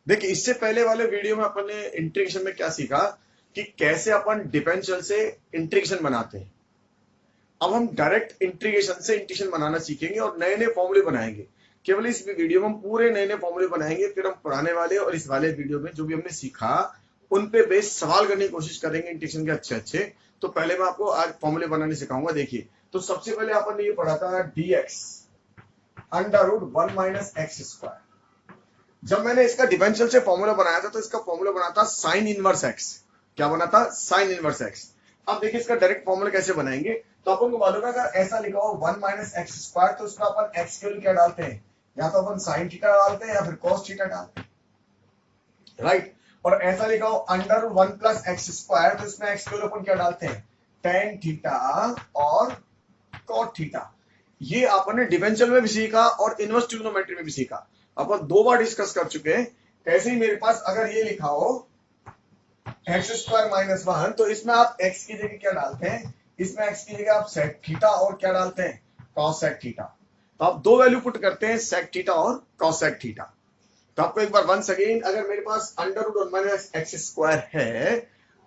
देखिए इससे पहले वाले वीडियो में अपन ने इंटीग्रेशन में क्या सीखा कि कैसे अपन डिफरेंशियल से इंटीग्रेशन बनाते हैं। अब हम डायरेक्ट इंटीग्रेशन से इंटीग्रेशन बनाना सीखेंगे और नए नए फॉर्मूले बनाएंगे। केवल इस वीडियो में हम पूरे नए नए फॉर्मूले बनाएंगे, फिर हम पुराने वाले और इस वाले वीडियो में जो भी हमने सीखा उन पे बेस सवाल करने की कोशिश करेंगे इंटीग्रेशन के अच्छे अच्छे। तो पहले मैं आपको आज फॉर्मूले बनाने सिखाऊंगा। देखिए तो सबसे पहले अपन ने ये पढ़ा था dx under root 1 minus x square. जब मैंने इसका डिफरेंशियल से फॉर्मूला बनाया था तो इसका फॉर्मूला बना था साइन इनवर्स एक्स। क्या बना था? Sign inverse x. अब देखिए इसका डायरेक्ट फॉर्मूला कैसे बनाएंगे। तो अपन को मालूम है अगर ऐसा लिखा हो 1 माइनस एक्स स्क्वायर तो इसमें अपन एक्स के लिए क्या डालते हैं? या तो अपन साइन थीटा डालते हैं या फिर कॉस थीटा डालते हैं, राइट। और ऐसा लिखा हो अंडर 1 प्लस एक्स स्क्वायर तो इसमें एक्स के लिए अपन क्या डालते हैं? टेन थीटा और कॉट थीटा। ये आपने डिफरेंशियल में भी सीखा और इनवर्स ट्रिग्नोमेट्री में भी सीखा। अपन दो बार डिस्कस कर चुके हैं। ऐसे ही मेरे पास अगर ये लिखा हो एक्स स्क्वायर माइनस 1 तो इसमें आप एक्स की जगह क्या डालते हैं? इसमें एक्स की जगह आप सेक थीटा और क्या डालते हैं? Cos sec theta. तो आप दो वैल्यू पुट करते हैं, सेक थीटा और कॉस सेक थीटा। तो आपको एक बार वंस अगेन, अगर मेरे पास under root 1 minus x square है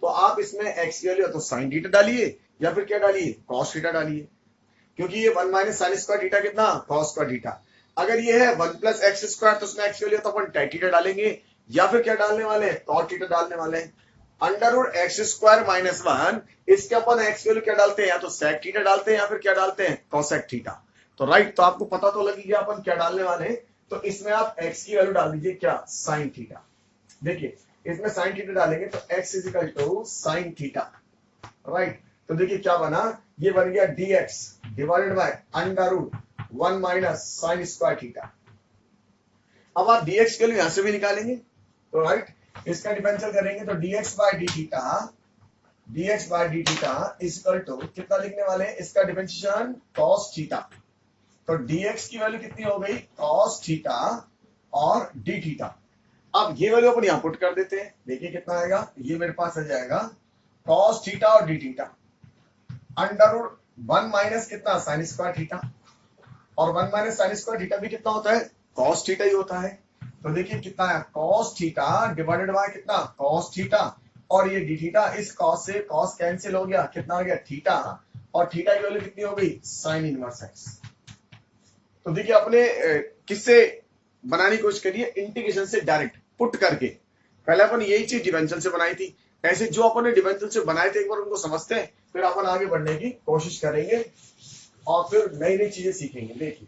तो आप इसमें एक्स की वैल्यू तो साइन थीटा डालिए या फिर क्या डालिए? कॉस थीटा डालिए, क्योंकि ये 1 माइनस साइन स्क्वायर थीटा कितना? Cos square theta. अगर ये है 1 प्लस एक्स स्क्वायर तो उसमें एक्स की वैल्यू तो अपन tan थीटा डालेंगे या फिर क्या डालने वाले हैं? cot थीटा डालने वाले हैं। Under root x square minus 1 इसके अपन एक्स की वैल्यू क्या डालते हैं? या तो sec थीटा डालते हैं या फिर क्या डालते हैं? cosec theta. तो राइट, तो आपको पता तो लगी गया अपन क्या डालने वाले हैं। तो इसमें आप x की वैल्यू डाल दीजिए क्या? sin theta. देखिए इसमें sin थीटा डालेंगे तो x is equal to sin theta, right. तो देखिए क्या बना, ये बन गया dx divided by under root 1 minus sine square theta. अब आप dx के लिए यहां से भी निकालेंगे तो राइट, इसका डिफरेंशियल करेंगे तो dx by D theta is equal to कितना लिखने वाले हैं? इसका डिफरेंशिएशन cos थीटा। तो dx की वैल्यू कितनी हो गई? cos थीटा और d थीटा। अब ये वैल्यू अपन यहां पुट कर देते हैं। देखिए कितना आएगा, ये मेरे पास आ जाएगा cos थीटा और d theta under root 1 minus कितना? Sine square theta. और 1 माइनस साइन स्क्वायर थीटा भी कितना होता है? कॉस थीटा ही होता है। तो देखिए कितना है? कॉस थीटा डिवाइडेड बाय कितना? Cos theta. और ये डी थीटा, इस कॉस से कॉस कैंसिल हो गया, कितना हो गया? थीटा। और थीटा की वैल्यू कितनी हो गई? Sign inverse x. तो देखिए अपने किससे बनाने की कोशिश करिए? इंटीग्रेशन से डायरेक्ट पुट करके। पहले अपन यही चीज डिफरेंशियल से बनाई थी। ऐसे जो अपन ने डिफरेंशियल से बनाए थे एक बार उनको समझते हैं, फिर अपन आगे बढ़ने की कोशिश करेंगे और फिर नई नई चीजें सीखेंगे। देखिए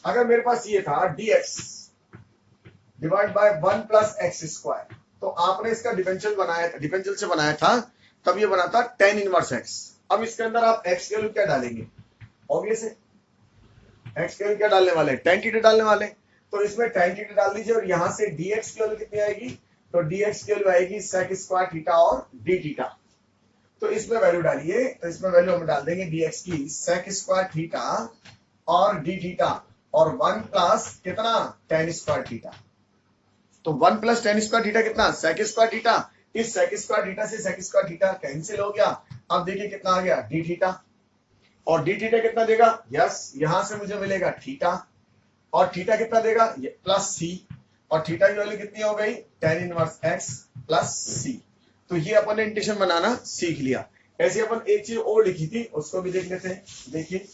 अगर मेरे पास ये था dx divide by 1 plus x square, तो आपने इसका डिफरेंशियल बनाया था, डिफरेंशियल से बनाया था, तब ये बना था tan इनवर्स x। अब इसके अंदर आप x के वैल्यू क्या डालेंगे? ऑब्वियस है x के वैल्यू क्या डालने वाले हैं? tan थीटा डालने वाले। तो इसमें tan थीटा डाल दीजिए और यहां से dx की वैल्यू कितनी आएगी? तो dx की वैल्यू आएगी sec स्क्वायर थीटा और d थीटा। तो इसमें वैल्यू डालिए, तो इसमें वैल्यू हम डाल देंगे dx की sec स्क्वायर थीटा और d थीटा और 1 प्लस कितना? tan square theta. तो 1 प्लस tan स्क्वायर थीटा कितना? sec square theta. इस sec स्क्वायर थीटा से sec स्क्वायर थीटा कैंसिल हो गया। अब देखिए कितना आ गया? d theta. और d थीटा कितना देगा? यस, यहां से मुझे मिलेगा थीटा और थीटा कितना देगा? Plus c। और थीटा की वैल्यू कितनी हो गई? tan inverse x plus c। तो ये अपन ने इंटीग्रेशन बनाना सीख लिया। ऐसे अपन एक चीज और लिखी थी, उसको भी देख लेते हैं। देखिए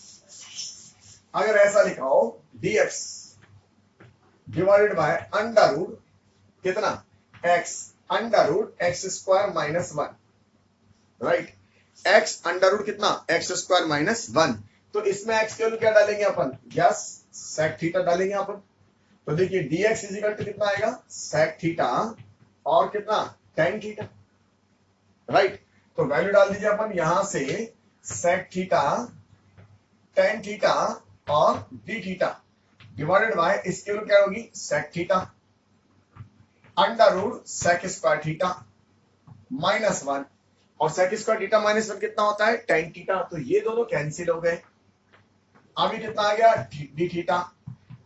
अगर ऐसा लिखा हो dx divided by under root कितना? x under root x square minus 1, right. x under root कितना? X square minus 1। तो इसमें x की वैल्यू क्या डालेंगे अपन? यस, sec थीटा डालेंगे अपन। तो देखिए dx इज इक्वल टू कितना आएगा? sec थीटा और कितना? tan theta, right. तो वैल्यू डाल दीजिए अपन यहां से sec थीटा, tan थीटा और d थीटा डिवाइडेड बाय इसकी वैल्यू क्या होगी? sec theta under root sec square theta minus 1। और sec स्क्वायर थीटा माइनस 1 कितना होता है? tan theta. तो ये दोनों कैंसिल हो गए। अभी कितना आ गया? d theta.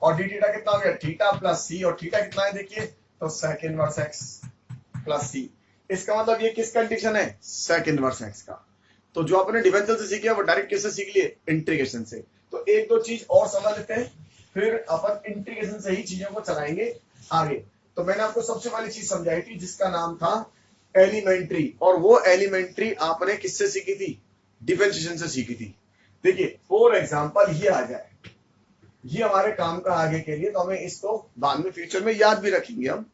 और d थीटा कितना हो गया? Theta plus c। और थीटा कितना है देखिए? तो sec inverse x plus c। इसका मतलब ये किस कंडीशन है? sec इनवर्स x का। तो जो आपने डिफरेंशियल से सीखा वो डायरेक्ट कैसे सीख लिए? इंटीग्रेशन से। तो एक दो चीज और समझ लेते हैं, फिर अपन इंटीग्रेशन से ही चीजों को चलाएंगे आगे। तो मैंने आपको सबसे पहली चीज समझाई थी जिसका नाम था एलिमेंट्री, और वो एलिमेंट्री आपने किससे सीखी थी? डिफरेंशिएशन से सीखी थी। देखिए फॉर एग्जांपल ये आ जाए, ये हमारे काम का आगे के लिए, तो हमें इसको बाद में फ्यूचर में याद भी रखेंगे हम,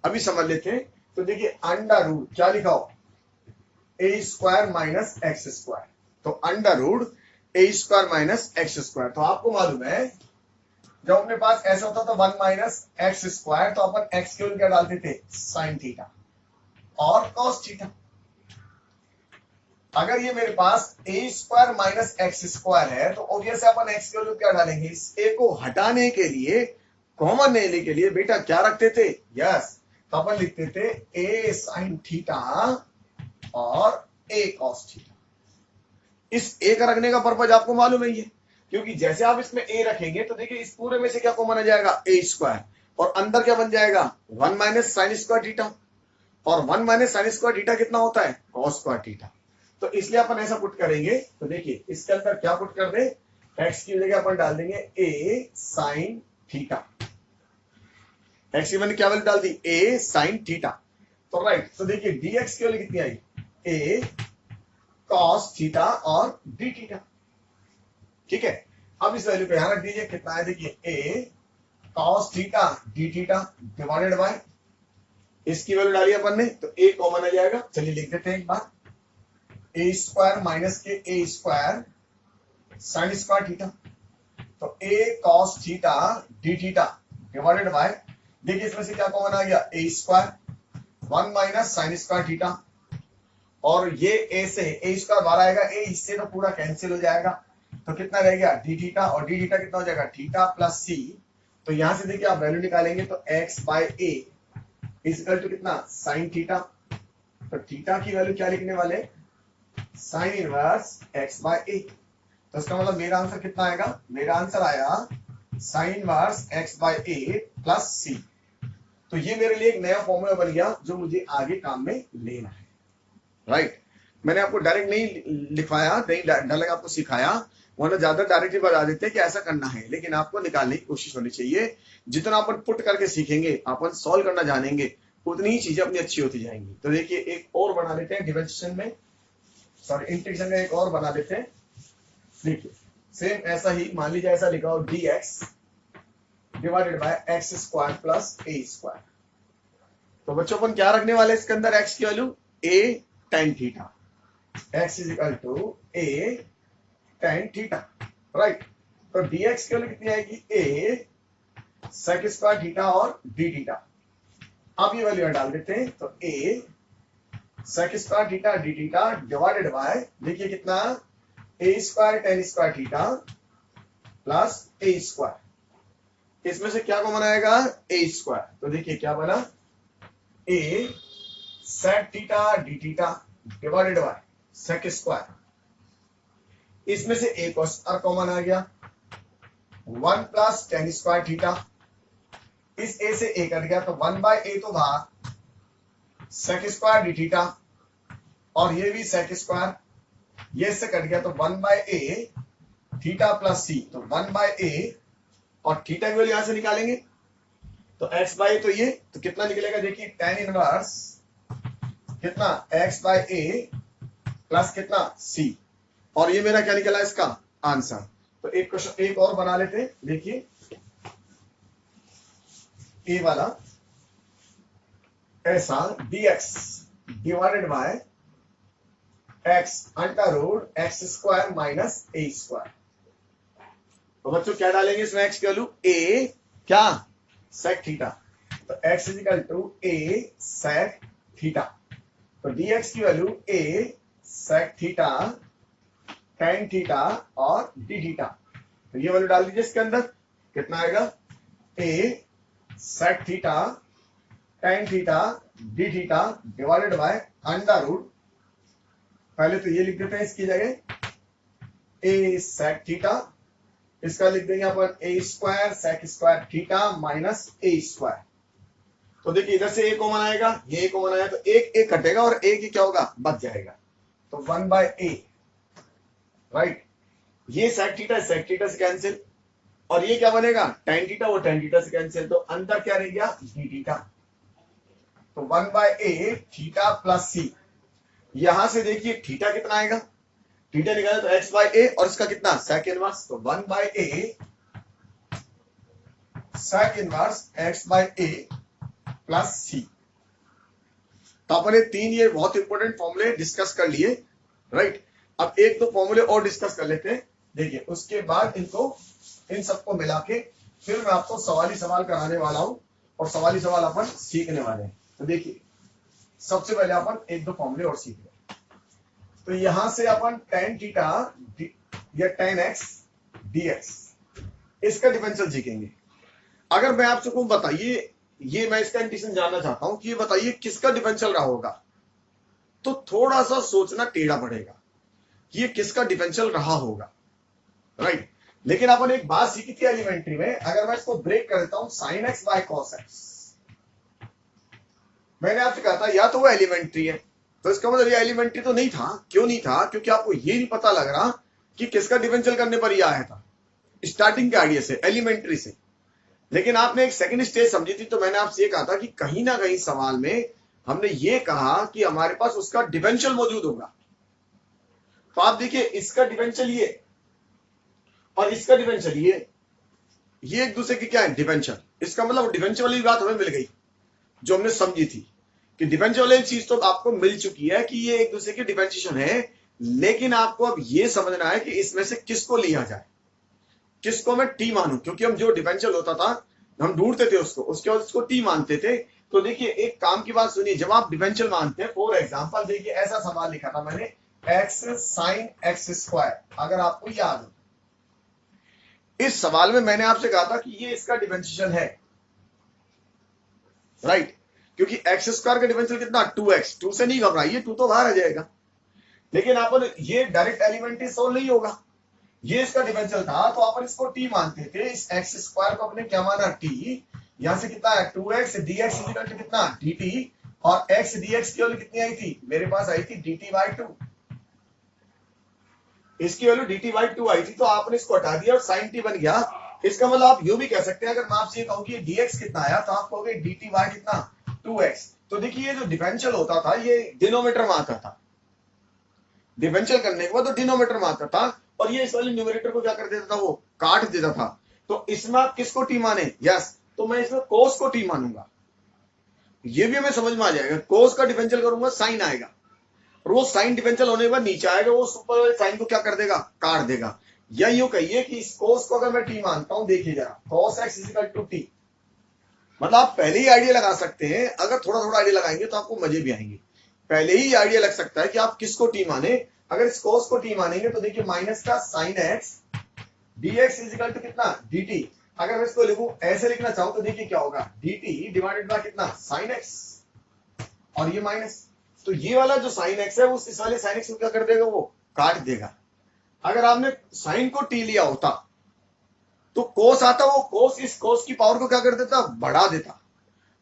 अभी समझ लेते हैं। तो देखिए अंडर रूट क्या लिखा हो, ए स्क्वायर माइनस एक्स स्क्वायर, तो under root a square minus x square. तो आपको मालूम है जब अपने पास ऐसा होता था 1 माइनस एक्स स्क्वायर, तो अपन एक्स के क्या डालते थे? साइन थीटा और कॉस थीटा। अगर ये मेरे पास ए स्क्वायर माइनस एक्स स्क्वायर है, तो ऑब्वियसली अपन एक्स के वैल्यू क्या डालेंगे? इस ए को हटाने के लिए, कॉमन लेने के लिए बेटा क्या रखते थे? यस, तो अपन लिखते थे ए साइन थीटा और ए कॉस थीटा। इस ए का रखने का पर्पज आपको मालूम है ये, क्योंकि जैसे आप इसमें ए रखेंगे तो देखिए इस पूरे में से क्या कॉमन आ जाएगा? ए स्क्वायर, और अंदर क्या बन जाएगा? 1 माइनस साइन स्क्वायर थीटा, और 1 माइनस साइन स्क्वायर थीटा कितना होता है? Cos square theta. तो इसलिए अपन ऐसा पुट करेंगे, तो देखिए इसके अंदर क्या पुट कर दे? एक्स की जगह अपन डाल देंगे ए साइन थीटा। एक्स की मैंने क्या वैल्यू डाल दी? ए साइन थीटा। तो राइट, तो देखिए डीएक्स की वैल्यू कितनी आई? ए कॉस थीटा और डी थीटा। ठीक है, अब इस वैल्यू को यहां रख दीजिए, कितना है? देखिए a cos theta d theta divided by, इसकी वैल्यू डाली अपन ने, तो ए कॉमन आ जाएगा। चलिए लिख देते हैं एक बार, ए स्क्वायर माइनस के a square sine square theta, तो a cos theta d theta divided by, देखिए इसमें से क्या कॉमन आ गया? A square 1 minus sine square theta, और ये ए से ए स्क्वायर बाहर आएगा, ए इससे तो पूरा कैंसिल हो जाएगा, तो कितना रह गया? डी थीटा, और डी थीटा कितना हो जाएगा? Theta plus c. तो यहां से देखिए आप वैल्यू निकालेंगे, तो x by a is equal to कितना? Sine theta. तो थीटा की वैल्यू क्या लिखने वाले? Sine inverse x by a. तो इसका मतलब मेरा आंसर कितना आएगा? मेरा आंसर आया sign inverse x by A plus c. तो ये मेरे लिए एक नया फॉर्मूला बन गया जो मुझे आगे काम में लेना है। राइट, मैंने आपको डायरेक्ट नहीं लिखवाया, नहीं डायरेक्ट आपको सिखाया, वरना ज्यादा डायरेक्टली बता देते हैं कि ऐसा करना है, लेकिन आपको निकालने की कोशिश होनी चाहिए। जितना अपन पुट करके सीखेंगे, अपन सॉल्व करना जानेंगे, उतनी ही चीजें अपनी अच्छी होती जाएंगी। तो देखिए एक और बना लेते हैं डिफरेंशिएशन में, सॉरी इंटीग्रेशन का एक और बना लेते हैं। देखिए सेम ऐसा ही मान लीजिए, ऐसा लिखा हो dx divided bye x square plus a square. तो बच्चों अपन क्या रखने वाले इसके अंदर? एक्स की value a tan theta, x is equal to a tan theta. Right, तो dx की वैल्यू कितनी आएगी? ए sec स्क्वायर थीटा और d थीटा। अब ये वैल्यू डाल देते हैं, तो a sec square theta d theta divided by, देखिए कितना? A square tan square theta plus a square. इसमें से क्या कॉमन आएगा? A square. तो देखिए क्या बना? A sec theta d theta divided bye sec square. इसमें से एक और कॉमन आ गया, 1 प्लस tan स्क्वायर थीटा। इस ए से ए कट गया, तो 1 बाय ए तो बाहर, sec स्क्वायर डी थीटा, और ये भी sec स्क्वायर, ये से कट गया, तो 1 बाय ए थीटा प्लस सी। तो 1 बाय ए, और थीटा की वैल्यू यहां से निकालेंगे, तो x बाय, तो ये तो कितना निकलेगा? देखिए tan इनवर्स कितना? x बाय ए प्लस कितना? c, और ये मेरा क्या निकला इसका आंसर। तो एक क्वेश्चन एक और बना लेते हैं। देखिए ए वाला ऐसा dx divided by x under root x square minus a square. तो बच्चों क्या डालेंगे इसमें? x की वैल्यू a क्या? sec थीटा, तो x is equal to a sec theta. तो dx की value a sec theta tan theta और d थीटा। तो ये वैल्यू डाल दीजिए इसके अंदर, कितना आएगा? a sec theta tan theta d theta divided by under root, पहले तो ये लिख देते हैं इसकी जगह a sec थीटा, इसका लिख देंगे अपन a square sec square theta minus a square. तो देखिए इधर से ए कॉमन आएगा, ये ए कॉमन आया, तो एक एक कटेगा और एक ही क्या होगा? बच जाएगा, तो 1 बाय ए। राइट, ये sec थीटा से कैंसिल, और ये क्या बनेगा? tan थीटा वो tan थीटा से कैंसिल, तो अंदर क्या रह गया? d theta. तो 1/a थीटा प्लस सी। यहां से देखिए थीटा कितना आएगा, थीटा निकाले तो x/a और इसका कितना सेक इनवर्स, तो 1/a sec inverse x/a plus c. तो अपने तीन ये बहुत इंपॉर्टेंट फॉर्मूले डिस्कस कर लिए, राइट। अब एक दो फॉर्मूले और डिस्कस कर लेते हैं। देखिए उसके बाद इन सबको मिला के फिर मैं आपको सवाली सवाल कराने वाला हूं और सवाली सवाल अपन सीखने वाले हैं। तो देखिए सबसे पहले अपन एक दो फॉर्मूले और सीख लें। तो यहां से अपन tan थीटा या tan x dx इसका डिफरेंशियल सीखेंगे। अगर मैं आपसे को बताइए, ये मैं इसका इंटीग्रेशन जानना चाहता हूं कि ये बताइए किसका डिफरेंशियल रहा होगा, तो थोड़ा सा सोचना टेढ़ा पड़ेगा कि ये किसका डिफरेंशियल रहा होगा, राइट। लेकिन अपन एक बात सीखी थी एलिमेंट्री में, अगर मैं इसको ब्रेक कर देता हूं sin x by cos x, मैंने आपसे कहा था या तो वो एलिमेंट्री है, तो इसका मतलब ये एलिमेंट्री तो नहीं था। क्यों नहीं था? क्योंकि आपको ये नहीं पता लग रहा कि किसका डिफरेंशियल करने पर ये आया था स्टार्टिंग के आइडिया से, एलिमेंट्री से। लेकिन आपने एक सेकंड स्टेज समझी थी, तो मैंने आपसे ये कहा था कि कहीं ना कहीं सवाल में हमने ये कहा कि हमारे पास उसका डिफरेंशियल मौजूद होगा। तो आप देखिए इसका डिफरेंशियल ये और इसका डिफरेंशियल ये एक दूसरे की क्या है डिफरेंशियल। इसका मतलब डिफरेंशियल वाली बात हमें मिल गई जो हमने समझी थी कि डिफरेंशियल वाली चीज तो आपको मिल चुकी है कि ये एक दूसरे की डिफरेंशिएशन है। लेकिन आपको अब ये समझना है कि इसमें से किसको लिया जाए, किसको मैं टी मानूं, क्योंकि हम जो डिफरेंशियल होता था हम ढूंढते थे उसको, उसके बाद उसको टी मानते थे। तो देखिए एक काम की बात सुनिए, जब आप डिफरेंशियल मानते हैं, फॉर एग्जांपल देखिए ऐसा सवाल लिखा था मैंने x sin x², अगर आपको याद हो इस सवाल में मैंने आपसे कहा था कि ये इसका डिफरेंशिएशन है, राइट। क्योंकि x² का डिफरेंशियल कितना 2x, 2 से नहीं घबराइए, 2 तो बाहर आ जाएगा। लेकिन अपन ये डायरेक्ट एलिमेंट्री सोल्व नहीं होगा, ये इसका डिफरेंशियल था तो अपन इसको t मानते थे। इस x² को अपने क्या माना t, यहां से कितना है 2x dx इक्वल टू कितना dt, और x dx की वैल्यू कितनी आई थी, मेरे पास आई थी dt/2, इसकी वैल्यू dt/2 आई थी। तो आपने इसको हटा दिया और sin t बन गया। इसका मतलब आप यूं भी कह सकते हैं, अगर मैं आपसे ये कहूं कि dx कितना आया तो आप कहोगे dt/ कितना 2x। तो देखिए ये जो डिफरेंशियल होता था ये डिनोमिनेटर में आता था, डिफरेंशियल करने के बाद तो डिनोमिनेटर में आता था, और ये इस वाले न्यूमरेटर को क्या कर देता था, वो काट देता था। तो इसमें आप किसको टी माने, यस, तो मैं इसमें कोस को टी मानूंगा। ये भी हमें समझ में आ जाएगा, कोस का डिफरेंशियल करूंगा साइन आएगा, और वो साइन डिफरेंशियल होने के बाद नीचे आएगा, वो सुपर वाले साइन को क्या कर देगा, काट देगा। या यूं कहिए कि इस कोस को अगर मैं टी मानता हूं, देखिए जरा cos x equal to T, मतलब आप पहले ही आइडिया लगा सकते हैं। अगर थोड़ा थोड़ा आइडिया लगाएंगे तो आपको मजे भी आएंगे। पहले ही आइडिया लग सकता है कि आप किसको टी माने। अगर इस cos को टी मानेंगे तो देखिए माइनस का sin x dx equal to कितना dt। अगर मैं इसको लिखूं ऐसे लिखना चाहूं तो देखिए क्या होगा, dt डिवाइडेड बाय कितना sin x, और ये माइनस, तो ये वाला जो sin x है वो इस वाले sin x को क्या कर देगा, वो काट देगा। अगर आपने sin को t लिया होता तो cos आता, वो cos इस cos की पावर को क्या कर देता, बढ़ा देता,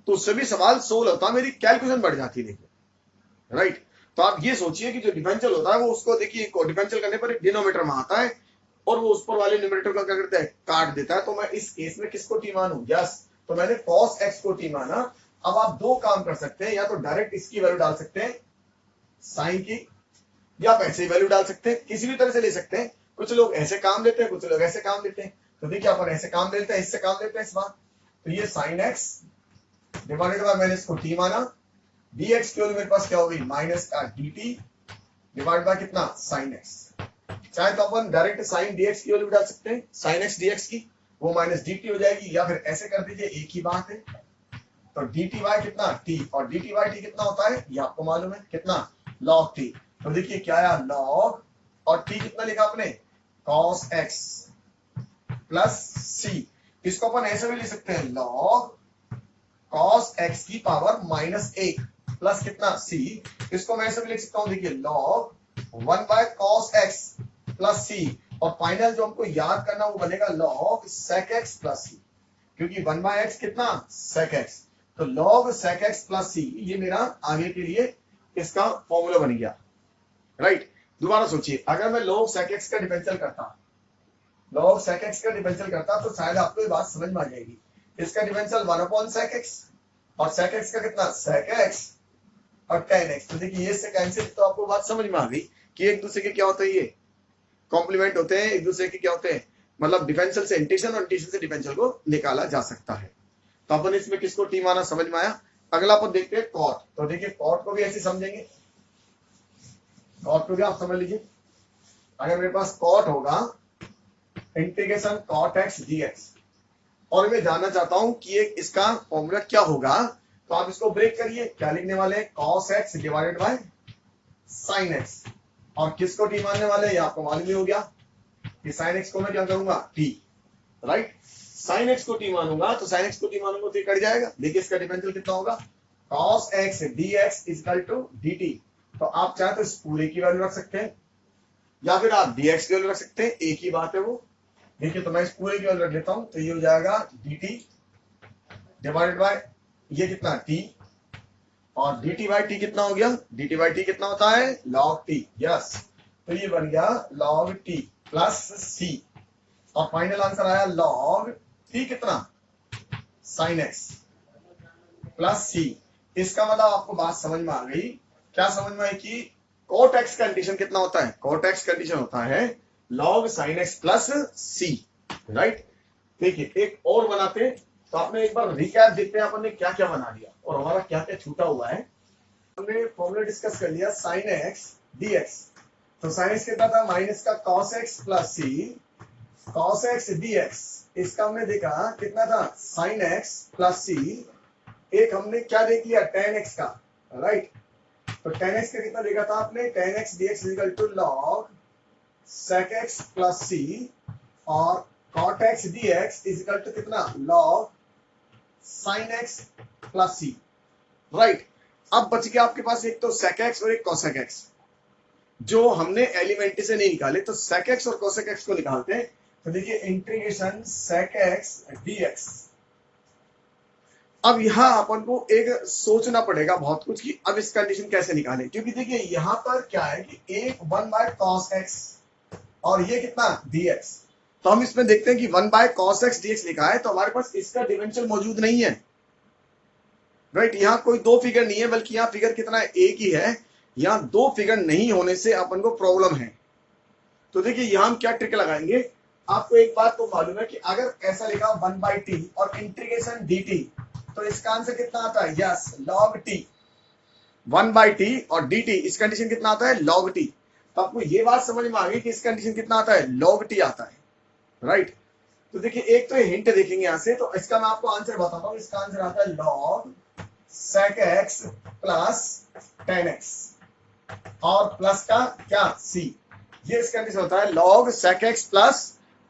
तो उससे भी सवाल सोल्व होता, मेरी कैलकुलेशन बढ़ जाती। देखिए राइट। तो आप ये सोचिए कि जो डिफरेंशियल होता है वो उसको देखिए डिफरेंशियल करने पर डिनोमिनेटर में आता है और वो उस पर वाले न्यूमरेटर को क्या करता है, काट देता है। तो मैं इस केस में किसको टी मानूं, यस, तो मैंने cos x को टी माना। अब आप दो काम कर सकते हैं, या तो डायरेक्ट इसकी वैल्यू डाल सकते हैं साइन की, या आप ऐसे ही वैल्यू डाल सकते हैं, किसी भी तरह से ले सकते हैं। कुछ लोग ऐसे काम लेते हैं, कुछ लोग ऐसे काम लेते हैं। तो देखिए अपन ऐसे काम लेते हैं, इससे काम लेते हैं इस बार। तो ये sin x डिवाइडेड बाय, मैंने इसको t माना, dx की वैल्यू मेरे पास क्या होगी, माइनस का dt डिवाइड बाय कितना sin x। चाहे तो अपन डायरेक्ट sin dx की वैल्यू डाल सकते हैं, sin x dx की, वो माइनस dt हो जाएगी, या फिर ऐसे कर दीजिए, एक ही बात है। तो dt बाय कितना t, और dt बाय t कितना होता है ये आपको मालूम है, कितना log t। तो देखिए क्या आया log, और t कितना लिखा आपने cos x प्लस c। इसको अपन ऐसे भी लिख सकते हैं log cos x की पावर -1 प्लस कितना c। इसको मैं ऐसे भी लिख सकता हूं, देखिए log 1 by cos x plus c, और फाइनल जो हमको याद करना वो बनेगा log sec x plus c, क्योंकि 1 बाय x कितना sec x। तो log sec x plus c ये मेरा आगे के लिए इसका फॉर्मूला बन गया, राइट। दोबारा सोचिए, अगर मैं log sec x का डिफरेंशियल करता, log sec x का डिफरेंशियल करता तो शायद आपको ये बात समझ में आ जाएगी। इसका डिफरेंशियल 1/sec x और sec x का कितना sec x और tan x। तो देखिए ये से कैंसिल, तो आपको बात समझ में आ गई कि एक दूसरे के क्या होते हैं, ये कॉम्प्लीमेंट होते हैं, एक दूसरे के क्या होते हैं, मतलब डिफरेंशियल से इंटीग्रेशन और इंटीग्रेशन से डिफरेंशियल को निकाला जा सकता है। तो अपन इसमें किसको टी माना समझ में आया। अगला अपन देखते हैं कॉट। तो देखिए कॉट को भी ऐसे समझेंगे, कॉट को भी आप समझ लीजिए। अगर मेरे पास कॉट होगा इंटीग्रेशन कॉट एक्स dx और मैं जानना चाहता हूं कि ये इसका फॉर्मूला क्या होगा, तो आप इसको ब्रेक करिए। क्या लिखने वाले हैं, cos x divided by sin x। और किसको टी मानने वाले हैं, ये आपको मालूम ही हो गया कि sin x को मैं क्या करूंगा t, राइट। sin x को t मानूंगा तो sin x को t मानूंगा तो ये कट जाएगा। देखिए इसका डिफरेंशियल कितना होगा, cos x dx equal to dt। तो आप चाहे तो इस पूरे की वैल्यू रख सकते हैं या फिर आप dx की वैल्यू रख सकते हैं, एक ही बात है वो। देखिए तो मैं इस पूरे की वैल्यू रख लेता हूं, तो ये हो जाएगा dt डिवाइडेड बाय ये कितना t, और dt बाई टी कितना हो गया, dt बाई टी कितना होता है log t, यस। तो ये बन गया log t प्लस c, और फाइनल आंसर आया log t कितना sin x प्लस c। इसका मतलब आपको बात समझ में आ गई। क्या समझ में आई कि cot x कंडीशन कितना होता है, cot x कंडीशन होता है log sin x plus c, right. देखिए एक और बनाते, तो आपने एक बार रिकैप देखते हैं अपन ने क्या क्या बना दिया और हमारा क्या क्या छूटा हुआ है। हमने फॉर्मूला डिस्कस कर लिया sin x dx। तो sin x कितना था, माइनस का cos x plus c, cos x dx। इसका हमने देखा कितना था sin x प्लस c। एक हमने क्या देख लिया tan x का, राइट। तो tan x का कितना देखा था आपने, tan x dx equal to log sec x plus c, और cot x dx equal to कितना log sin x plus c, right. अब बच गया आपके पास एक तो sec x और एक cosec x, जो हमने एलिमेंट्री से नहीं निकाले। तो sec x और cosec x को निकालते हैं। तो देखिए इंटीग्रेशन sec x dx। अब यहां अपन को एक सोचना पड़ेगा बहुत कुछ कि अब इस कंडीशन कैसे निकालें, क्योंकि देखिए यहां पर क्या है कि एक 1 बाय cos x और ये कितना dx। तो हम इसमें देखते हैं कि 1 बाय cos x dx लिखा है, तो हमारे पास इसका डिफरेंशियल मौजूद नहीं है, राइट। यहाँ कोई दो फिगर नहीं है, बल्कि यहाँ फिगर कितना है, एक ही है। यहाँ दो फिगर नहीं होने से अपन को प्रॉब्लम है। तो देखिए यहाँ हम क्या ट्रिक लगाएंगे। आपको एक बात तो मालूम है कि अगर ऐसा लिखा 1 बाई टी और इंटीग्रेशन dt, तो इसका आंसर कितना आता है, yes log t। 1 by T और dt, इस कंडीशन कितना आता है log t। तो आपको ये बात समझ में आ गई कि इस कंडीशन कितना आता है, log t आता है, राइट। तो देखिए एक तो हिंट देखेंगे यहां से, तो इसका मैं आपको आंसर बताता हूं। इसका आंसर आता है log sec x plus tan x और प्लस का क्या c। ये इसका कंडीशन होता है log sec x plus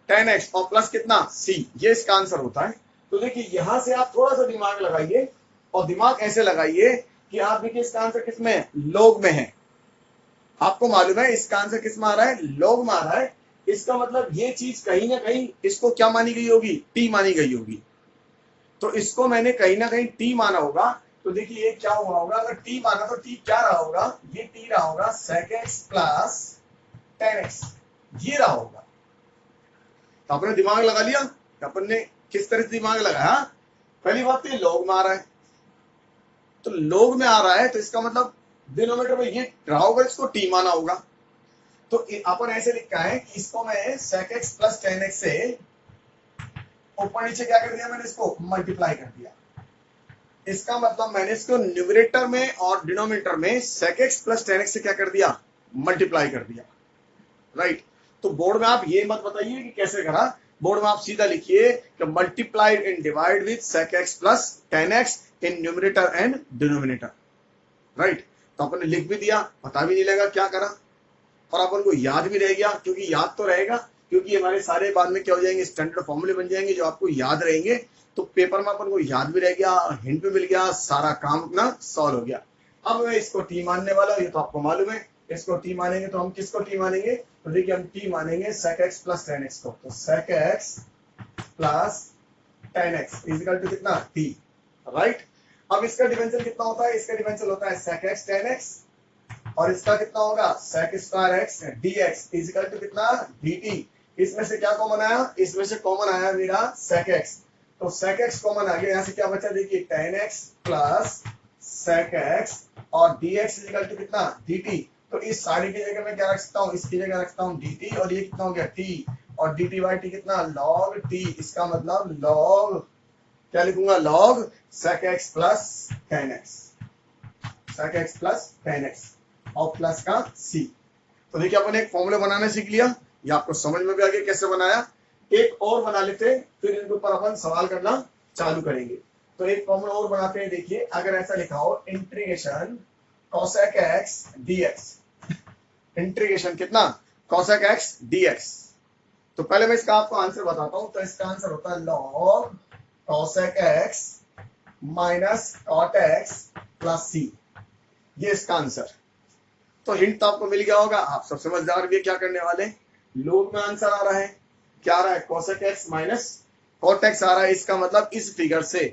tan x और प्लस कितना c, ये इसका आंसर होता है। तो देखिए यहां से आप थोड़ा सा दिमाग लगाइए, और दिमाग ऐसे लगाइए कि आप देखिए इसका आंसर किस में, log में है। आपको मालूम है इसका आंसर किस में आ रहा है, log में आ रहा है। इसका मतलब ये चीज कहीं ना कहीं इसको क्या मानी गई होगी, t मानी गई होगी। तो इसको मैंने कहीं ना कहीं t माना होगा। तो देखिए ये क्या हुआ होगा, अगर t माना तो t क्या रहा होगा, ये t रहा होगा sec x plus tan x, ये रहा होगा। तो आपने दिमाग लगा लिया, अपन ने किस तरह से दिमाग लगाया। पहली बात तो ये log में आ रहा है, तो log में आ रहा है तो इसका मतलब डिनोमिनेटर में ये रहा होगा, इसको t माना होगा। तो अपन ऐसे लिखा है कि इसको मैं sec x plus tan x से ऊपर नीचे क्या कर दिया, मैंने इसको मल्टीप्लाई कर दिया। इसका मतलब मैंने इसको न्यूमरेटर में और डिनोमिनेटर में sec x plus tan x से क्या कर दिया, मल्टीप्लाई कर दिया, राइट। तो बोर्ड में आप ये मत बताइए कि कैसे करा, बोर्ड में आप सीधा लिखिए कि multiplied and divide with sec x plus tan x in numerator and denominator, right. तो अपन ने लिख भी दिया, पता भी नहीं लगा क्या करा, और अपन को याद भी रह गया। क्योंकि याद तो रहेगा, क्योंकि हमारे सारे बाद में क्या हो जाएंगे, स्टैंडर्ड फॉर्मूले बन जाएंगे जो आपको याद रहेंगे। तो पेपर में अपन को याद भी रह गया, हिंट भी मिल गया, सारा काम अपना सॉल्व हो गया। अब मैं इसको टी मानने वाला हूं, ये तो आपको मालूम है। इसको टी मानेंगे तो हम किसको टी मानेंगे, तो देखिए हम टी मानेंगे sec x plus tan x को। तो sec x plus tan x is equal to कितना t, राइट। अब इसका डिफरेंशियल कितना होता है, इसका डिफरेंशियल होता है sec x tan x, और इसका कितना होगा sec square x dx is equal to कितना dt। इसमें से क्या कॉमन आया, इसमें से कॉमन आया मेरा sec x। तो sec x कॉमन आ गया, यहाँ से क्या बचा देखिए tan x plus sec x और dx इक्वल टू कितना dt। तो इस सारी की जगह मैं क्या रख सकता हूँ, इसकी जगह रखता हूँ dt और ये कितना हो गया t और dt बाई t कितना log t। इसका मतलब log क्या लिखूंगा log sec x plus tan x, sec x plus tan x और प्लस का c। तो देखिए अपन एक फॉर्मूला बनाना सीख लिया, ये आपको समझ में भी आ गया कैसे बनाया। एक और बना लेते फिर इनके ऊपर अपन सवाल करना चालू करेंगे। तो एक फॉर्मूला और बनाते हैं। देखिए अगर ऐसा लिखा हो integration cosec x dx, integration कितना cosec x dx। तो पहले मैं इसका आपको आंसर बताता हूं। तो इसका आंसर होता है log cosec x minus cot x plus c, ये इसका आंसर। तो हिंट तो आपको मिल गया होगा, आप सब समझदार भी क्या करने वाले। लोग में आंसर आ रहा है, क्या आ रहा है cosec x minus cot x आ रहा है। इसका मतलब इस फिगर से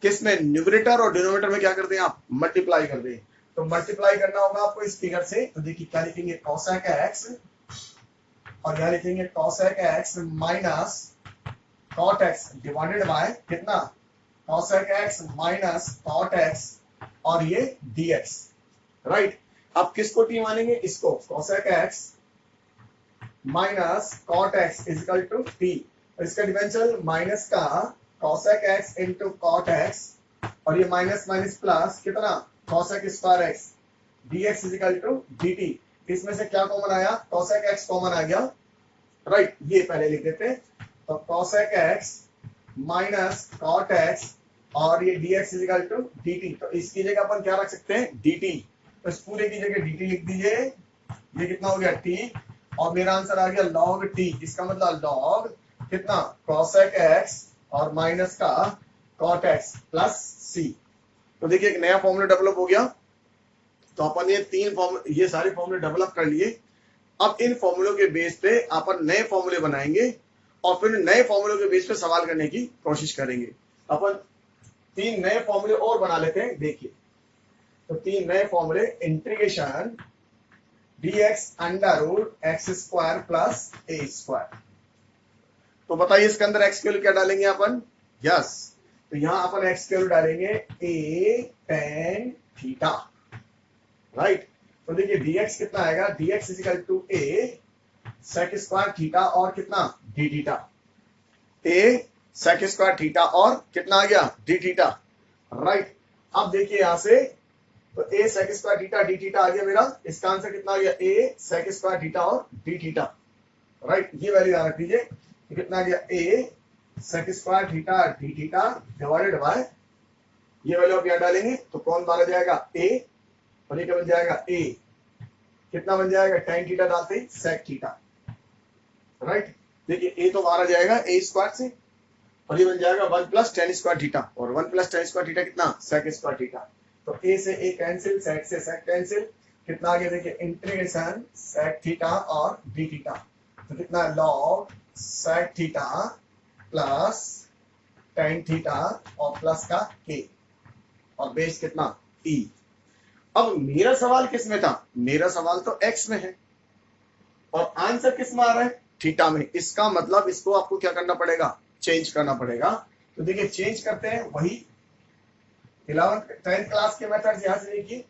किसमें न्यूमरेटर और डिनोमिनेटर में क्या करते हैं आप मल्टीप्लाई कर दें। तो मल्टीप्लाई करना होगा आपको इस फिगर से। तो देखिए क्या लिखेंगे cosec x और यहाँ लिखेंगे cosec x minus cot x divided by कितना cosec x minus cot x और ये dx, राइट। अब किसको t मानेंगे, इसको cosec x minus cot x is equal to t। इसका डिफरेंशियल माइनस का cosec x into cot x और ये माइनस माइनस प्लस कितना cosec square x dx is equal to dt। इसमें से क्या कॉमन आया, cosec x कॉमन आ गया, राइट। ये पहले लिख देते हैं। तो cosec x minus cot x और ये dx इजिकल टू dt। तो इसकी जगह अपन क्या रख सकते हैं dt। तो इस पूरे की जगह dt लिख दीजिए। ये कितना हो गया t और मेरा आंसर आ गया log t। इसका मतलब log कितना cosec x और माइनस का cot x प्लस c। तो देखिए एक नया फॉर्मूला डेवलप हो गया। तो अपन ये सारे फॉर्मूले डेवलप कर लिए। अब इन फॉर्मूलों के बेस पे अपन नए फॉर्मूले बनाएंगे और फिर नए फॉर्मूलों के बेस पे सवाल करने की कोशिश करेंगे। अपन 3 नए फॉर्मूले और बना लेते हैं। देखिए तो 3 नए फॉर्मूले, integration dx under root x square plus a square. तो बताइए इसके अंदर x की वैल्यू क्या डालेंगे अपन, यस। तो यहां अपन x की वैल्यू डालेंगे a tan थीटा, राइट। तो देखिए dx कितना आएगा, dx is equal to a sec square theta और कितना d theta, a sec square theta और कितना आ गया d थीटा, राइट। अब देखिए यहां से तो a sec square theta d theta आ गया मेरा। इसका आंसर कितना आ गया a sec स्क्वायर थीटा और d थीटा, राइट। ये वैल्यू याद रख दीजिए। कितना आ गया a sec square theta d theta divided by ये वैल्यू आप यहां डालेंगे तो कौन बाहर आ जाएगा a और ये क्या बन जाएगा a कितना बन जाएगा tan थीटा डालते ही sec थीटा, राइट। देखिए a तो बाहर आ जाएगा a स्क्वायर से और ये बन जाएगा 1 प्लस tan स्क्वायर थीटा और 1 प्लस tan स्क्वायर थीटा कितना sec स्क्वायर थीटा। तो a से a कैंसिल, sec से sec कैंसिल, कितना आ गया देखिए इंटीग्रेशन sec थीटा और d थीटा। तो कितना log sec theta plus tan theta और प्लस का k और बेस कितना e। अब मेरा सवाल किस में था, मेरा सवाल तो x में है और आंसर किस में आ रहा है थीटा में। इसका मतलब इसको आपको क्या करना पड़ेगा, चेंज करना पड़ेगा। तो देखिए चेंज करते हैं वही 10th क्लास के मेथड। यहां से देखिए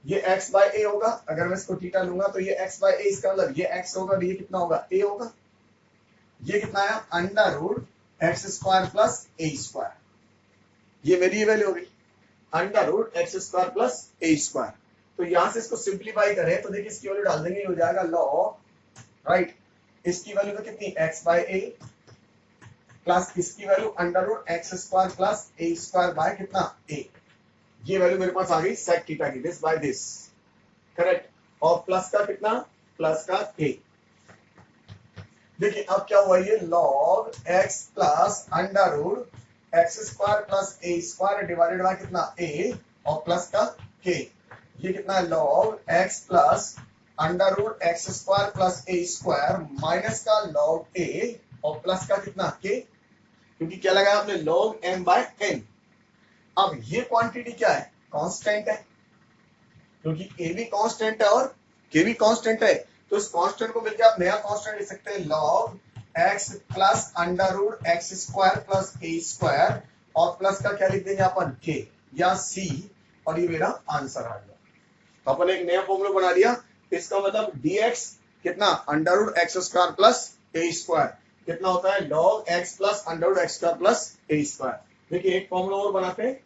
ये x बाय a होगा, अगर मैं इसको थीटा लूंगा तो ये x बाय a, इसका मतलब ये x होगा और ये कितना होगा a होगा। ये कितना आया under root x square plus a square, ये मेरी वैल्यू होगी under root x square plus a square. तो यहां से इसको सिंप्लीफाई करें तो देखिए इसकी वैल्यू डाल देंगे, हो जाएगा log, राइट। इसकी वैल्यू तो कितनी x बाय a प्लस इसकी value under root x square plus a square by कितना a। ये वैल्यू मेरे पास आ गई sec थीटा की, दिस बाय दिस, करेक्ट। और प्लस का कितना, प्लस का a। देखिए अब क्या हुआ, ये log x plus under root x square plus a square divided by कितना a और प्लस का k। ये कितना है log x plus under root x square plus a square minus का log a और प्लस का कितना k, क्योंकि क्या लगाया आपने log m बाय n। अब ये क्वांटिटी क्या है, कांस्टेंट है, क्योंकि a भी कांस्टेंट है और k भी कांस्टेंट है। तो इस कांस्टेंट को मिलकर आप नया कांस्टेंट लिख सकते हैं log x plus under root x square plus a square और प्लस का क्या लिख देंगे अपन के या सी, और ये मेरा आंसर आ गया। तो अपन एक नया फॉर्मूला बना लिया। इसका मतलब dx कितना under root x square plus a square कितना होता है log x plus under root x square plus a square. देखिए एक फॉर्मूला और बनाते हैं,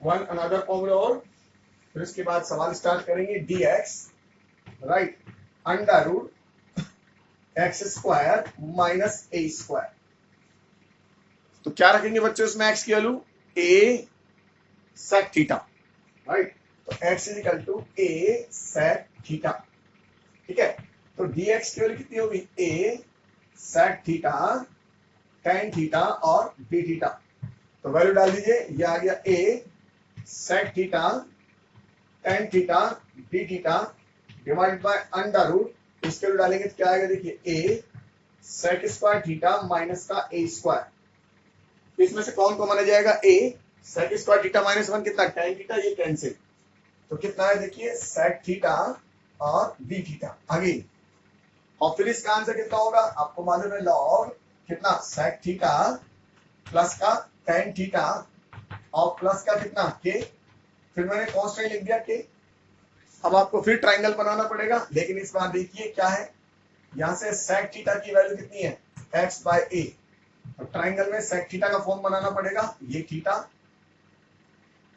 वन अनदर फॉर्मूला और, फिर इसके बाद सवाल स्टार्ट करेंगे। dx right under root x square minus a square. तो क्या रखेंगे बच्चों इसमें x की value a sec theta, right. तो x is equal to a sec theta, ठीक है। तो dx की वैल्यू कितनी होगी a sec theta tan theta और d थीटा। तो वैल्यू डाल दीजिए, ये आ गया a sec theta tan theta d theta divide by under root, इसके वैल्यू डालेंगे तो क्या आएगा देखिए a sec square theta minus का a स्क्वायर। इसमें से कौन कॉमन आ जाएगा a sec square theta minus 1 कितना tan थीटा, ये कैंसिल, तो कितना है देखिए sec थीटा और d थीटा आगे। और फिर इसका आंसर कितना होगा आपको मालूम है, लॉग कितना sec थीटा प्लस का tan थीटा और प्लस का कितना के, फिर मैंने कांस्टेंट लिख दिया के। अब आपको फिर ट्राइंगल बनाना पड़ेगा, लेकिन इस बार देखिए क्या है, यहां से sec थीटा की वैल्यू कितनी है x बाय a। तो ट्राइंगल में sec थीटा का फॉर्म बनाना पड़ेगा, ये थीटा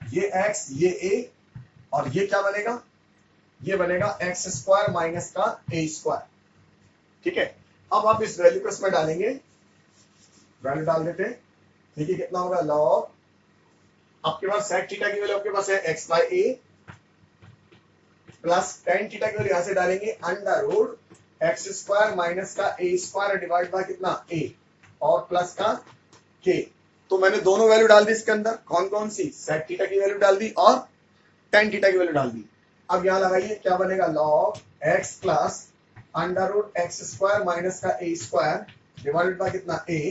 ये x ये a, और ये क्या बनेगा, ये बनेगा एक्स स्क्वायर माइनस का ए स्क्वायर, ठीक है। अब आप इस वैल्यू को इसमें डालेंगे, वैल्यू डाल देते हैं, देखिए कितना होगा लॉग, आपके पास sec थीटा की वैल्यू आपके पास है x bye a plus tan theta की वैल्यू यहां से डालेंगे under root x square minus का ए स्क्वायर डिवाइड बाय कितना a और प्लस का k। तो मैंने दोनों वैल्यू डाल दी इसके अंदर, कौन कौन सी, sec थीटा की वैल्यू डाल दी और tan थीटा की वैल्यू डाल दी। अब यहां लगाइए क्या बनेगा log x plus under root x square minus का ए स्क्वायर डिवाइडेड बाय कितना a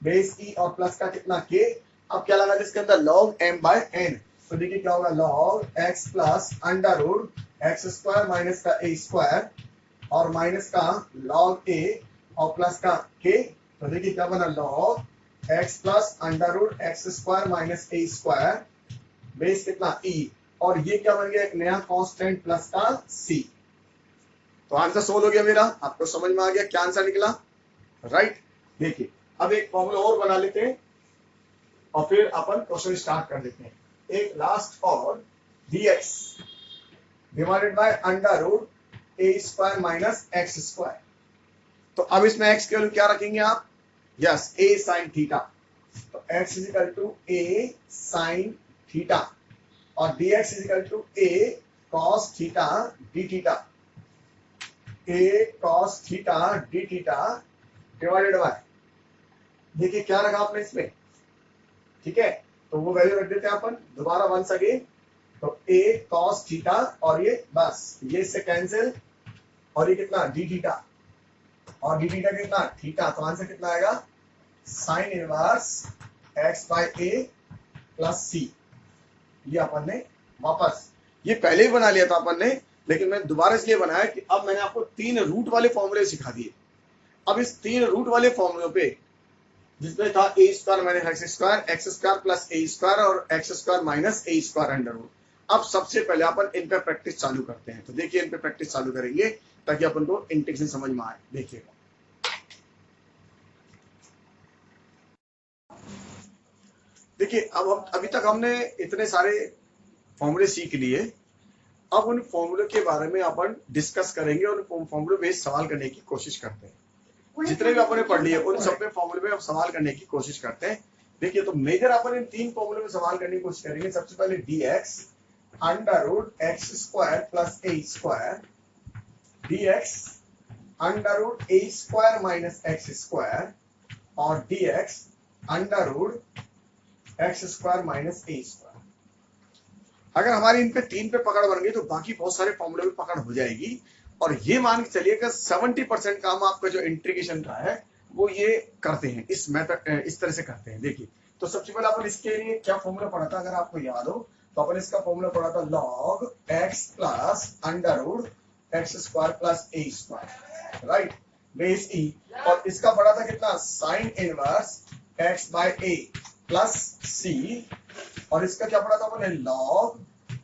बेस e और प्लस का कितना k। अब क्या लगा इसके अंदर log m बाय n, तो देखिए क्या होगा log x plus under root x square minus का ए स्क्वायर और माइनस का log a और प्लस का k। तो देखिए क्या बना log x plus under root x square minus a square base कितना e, और ये क्या बन गया एक नया कांस्टेंट प्लस का c। तो आंसर सोल्व हो गया मेरा, आपको समझ में आ गया क्या आंसर निकला, राइट। देखिए अब एक फॉर्मूला और बना लेते हैं और फिर अपन क्वेश्चन स्टार्ट कर देते हैं। एक लास्ट और dx divided by under root a square minus x square. तो अब इसमें x की वैल्यू क्या रखेंगे आप, यस a sin थीटा। तो x is equal to a sin theta और dx is equal to a cos theta d theta, a cos theta d theta divided by, देखिए क्या रखा आपने इसमें, ठीक है। तो वो वैल्यू रख देते हैं अपन दोबारा वंस अगेन। तो a cos थीटा और ये बस ये से कैंसिल, और ये कितना d थीटा और d थीटा कितना थीटा, तो आंसर कितना आएगा sine inverse x bye a plus c। ये अपन ने वापस, ये पहले ही बना लिया था अपन ने, लेकिन मैं दोबारा इसलिए बनाया कि अब मैंने आपको 3 रूट वाले फॉर्मूले सिखा दिए। अब इस 3 रूट वाले फॉर्मूलों पे जिसमें था a square minus x square plus a square और x square minus a square under root, अब सबसे पहले अपन इन पे प्रैक्टिस चालू करते हैं। तो देखिए इन पे प्रैक्टिस चालू करेंगे ताकि अपन को इंटीग्रेशन समझ में आए। देखिएगा देखिए अब अभी तक हमने इतने सारे फॉर्मूले सीख लिए, अब उन फॉर्मूले के बारे में अपन डिस्कस करेंगे और उन फॉर्मूले पे सवाल करने की कोशिश करते हैं। जितने भी अपन ने पढ़ लिए उन सब पे फॉर्मूले पे अब सवाल करने की कोशिश करते हैं। देखिए तो मेजर अपन इन 3 फॉर्मूले में सवाल करने की कोशिश करेंगे। सबसे पहले dx under root x square plus a square, dx under root a square minus x square और dx under root x square minus a square. अगर हमारी इन पे 3 पे पकड़ बन गई तो बाकी बहुत सारे फॉर्मूले में पकड़ हो जाएगी। और ये मान के चलिए कि 70% काम आपका जो इंटीग्रेशन का है वो ये करते हैं, इस मेथड इस तरह से करते हैं। देखिए तो सबसे पहले अपन इसके लिए क्या फॉर्मूला पढ़ा था, अगर आपको याद हो तो अपन इसका फॉर्मूला पढ़ा था log x plus under root x square plus a square, right. Base ई, और इसका पड़ा था कितना, sign inverse x bye a plus सी, और इसका क्या पड़ा था अपने, log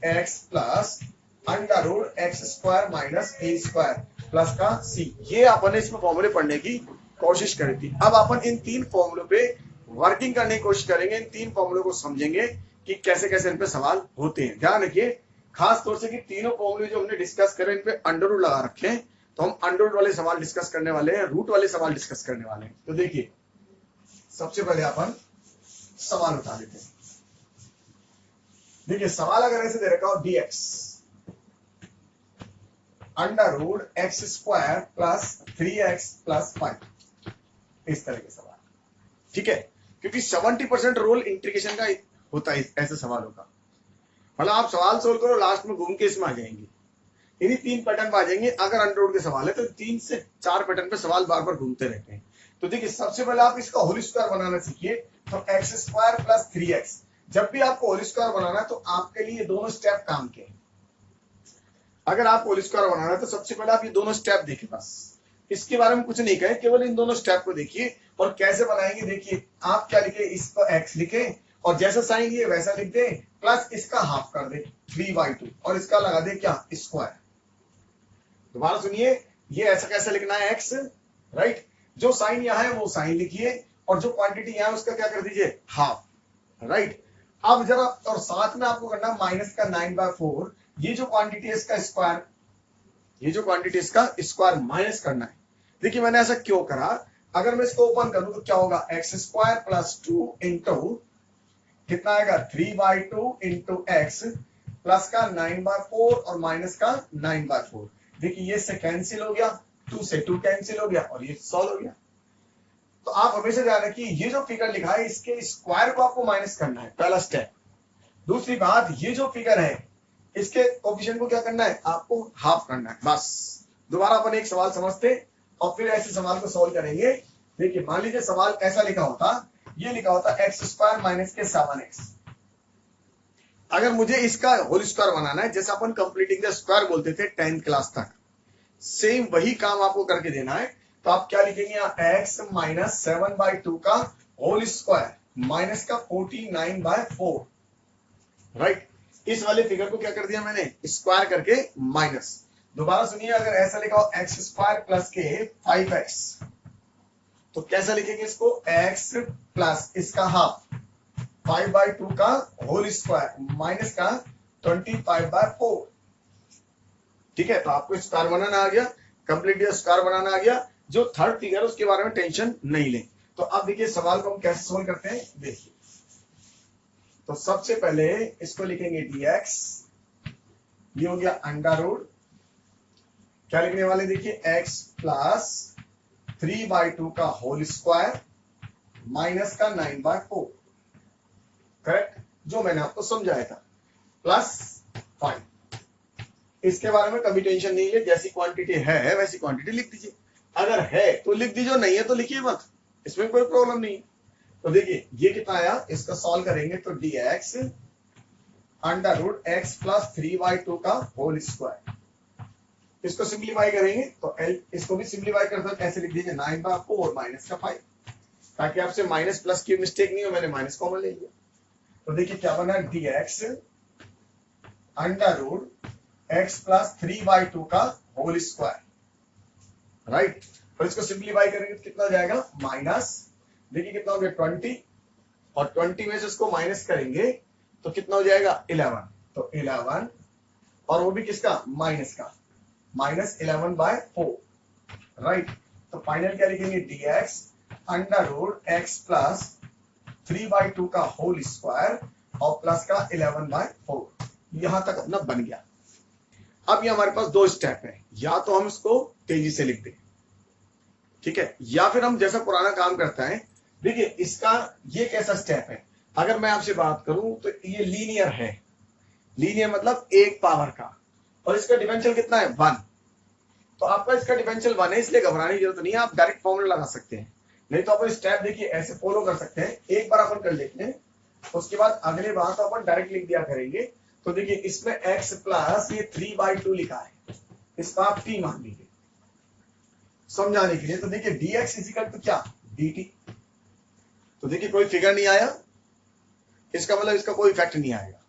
x plus under root x square minus a square plus का सी। ये अपन इसमें फॉर्मूले पढ़ने की कोशिश करी थी। अब अपन इन तीन फॉर्मूलों पे वर्किंग करने की कोशिश करेंगे, इन तीन फॉर्मूलों को समझेंगे कि कैसे कैसे इन पे सवाल होते हैं। ध्यान रखिए खास तौर से कि तीनों फॉर्मूले जो हमने डिस्कस करे इन पे अंडर रूट लगा रखे हैं, तो हम अंडर रूट वाले सवाल डिस्कस करने वाले हैं, रूट वाले सवाल डिस्कस करने वाले हैं। तो देखिए सबसे पहले अपन सवाल उठा लेते हैं। देखिए सवाल अगर ऐसे दे रखा हो dx under root x square plus 3x plus 5, इस तरह के सवाल, ठीक है, क्योंकि 70% रोल इंटीग्रेशन का होता है ऐसे सवालों का। मतलब आप सवाल सोल्व करो, लास्ट में घूम के इसमें आ जाएंगे, इन्हीं तीन पैटर्न पे आ जाएंगे। अगर अंडर रूट के सवाल है तो 3 से 4 पैटर्न पे सवाल बार बार घूमते रहते हैं। तो देखिए सबसे पहले आप इसका होल स्क्वायर बनाना सीखिए। तो एक्स स्क्वायर प्लस 3x, जब भी आपको होल स्क्वायर बनाना है तो आपके लिए दोनों स्टेप काम के। अगर आप होल स्क्वायर बनाना है तो सबसे पहले आप ये दोनों स्टेप देखिए, बस इसके बारे में कुछ नहीं कहे, केवल इन दोनों स्टेप को देखिए और कैसे बनाएंगे। देखिए आप क्या लिखे, इसको x लिखे और जैसा साइन लिए वैसा लिख दे, प्लस इसका हाफ कर दे 3/2 और इसका लगा दे क्या, स्क्वायर। दोबारा सुनिए, ये ऐसा कैसे लिखना है x, राइट, जो साइन यहाँ है वो साइन लिखिए और जो क्वांटिटी यहाँ है उसका क्या कर दीजिए, हाफ, राइट। अब जरा और साथ में आपको करना माइनस का 9/4, ये जो क्वांटिटी है इसका स्क्वायर, ये जो क्वांटिटी इसका स्क्वायर माइनस करना है। देखिए मैंने ऐसा क्यों करा, अगर मैं इसको ओपन करूं तो क्या होगा, एक्स स्क्वायर प्लस 2 इंटू कितना आएगा 3/2 इंटू एक्स प्लस का 9/4 और माइनस का 9/4। देखिए ये से कैंसिल हो गया, 2 से 2 कैंसिल हो गया और ये सॉल्व हो गया। तो आप हमेशा ध्यान रखिए ये जो फिगर लिखा है इसके स्क्वायर को आपको माइनस करना है, पहला स्टेप। दूसरी बात, ये जो फिगर है इसके कोफिशिएंट को क्या करना है, आपको हाफ करना है, बस। दोबारा अपन एक सवाल समझते और फिर ऐसे सवाल को सॉल्व करेंगे। देखिए मान लीजिए सवाल ऐसा लिखा होता, ये लिखा होता एक्स स्क्वायर माइनस के 7x। अगर मुझे इसका होल स्क्वायर बनाना है, जैसे अपन कंप्लीटिंग द स्क्वायर बोलते थे 10th क्लास तक, सेम वही काम आपको करके देना है। तो आप क्या लिखेंगे, एक्स माइनस 7/2 का होल स्क्वायर माइनस का 49/4, राइट। इस वाले फिगर को क्या कर दिया मैंने, स्क्वायर करके माइनस। दोबारा सुनिए, अगर ऐसा लिखा हो एक्स स्क्वायर प्लस के 5x, तो कैसा लिखेंगे इसको, x प्लस इसका हाफ 5/2 का होल स्क्वायर माइनस का 25/4, ठीक है। तो आपको स्क्वायर बनाना आ गया, कंप्लीट स्क्वायर बनाना आ गया। जो थर्ड फिगर है उसके बारे में टेंशन नहीं लें। तो अब देखिए सवाल को हम कैसे सोल्व करते हैं, देखिए। तो सबसे पहले इसको लिखेंगे dx, ये हो गया अंडर रूट, क्या लिखने वाले, देखिए x प्लस 3/2 का होल स्क्वायर माइनस का 9/4, करेक्ट, जो मैंने आपको समझाया था, प्लस 5। इसके बारे में कभी टेंशन नहीं है, जैसी क्वांटिटी है वैसी क्वांटिटी लिख दीजिए। अगर है तो लिख दीजिए, नहीं है तो लिखिए मत, इसमें कोई प्रॉब्लम नहीं। तो देखिए ये कितना आया, इसका सॉल्व करेंगे तो dx under root x plus 3/2 का होल स्क्वायर, इसको सिंप्लीफाई करेंगे तो इसको भी सिंप्लीफाई करते हैं, कैसे लिख दीजिए 9/4 माइनस का 5, ताकि आपसे माइनस प्लस की मिस्टेक नहीं हो, मैंने माइनस कॉमन ले लिया। तो देखिए क्या बना, dx under root x plus 3/2 का होल स्क्वायर, राइट। और इसको सिंप्लीफाई करेंगे तो कितना जाएगा, माइनस, देखिए कितना हो गया 20, और 20 में से इसको माइनस करेंगे तो कितना हो जाएगा 11, तो 11 और वो भी किसका, माइनस का, माइनस 11/4, राइट। तो फाइनल क्या लिखेंगे, dx under root x plus 3/2 का होल स्क्वायर और प्लस का 11/4। यहां तक अपना बन गया। अब ये हमारे पास दो स्टेप है, या तो हम इसको तेजी से लिख दें, ठीक है, या फिर हम जैसा पुराना काम करता है। देखिए इसका ये कैसा स्टेप है, अगर मैं आपसे बात करूं तो ये लीनियर है, लीनियर मतलब एक पावर का, और इसका डिफरेंशियल कितना है 1। तो आपका इसका डिफरेंशियल 1 है, इसलिए घबराने की जरूरत नहीं है, आप डायरेक्ट फॉर्मूला लगा सकते हैं। नहीं तो अपन स्टेप देखिए ऐसे फॉलो कर सकते हैं, एक बार अपन कर लेते हैं, उसके बाद अगले बार तो अपन डायरेक्ट लिख दिया करेंगे। तो देखिए इसमें x प्लस ये 3/2 लिखा है, इसका आप t मान लीजिए, समझाने के लिए। तो देखिए dx इजिकल टू क्या, dt। तो देखिए कोई फिगर नहीं आया, इसका मतलब इसका कोई इफेक्ट नहीं आएगा।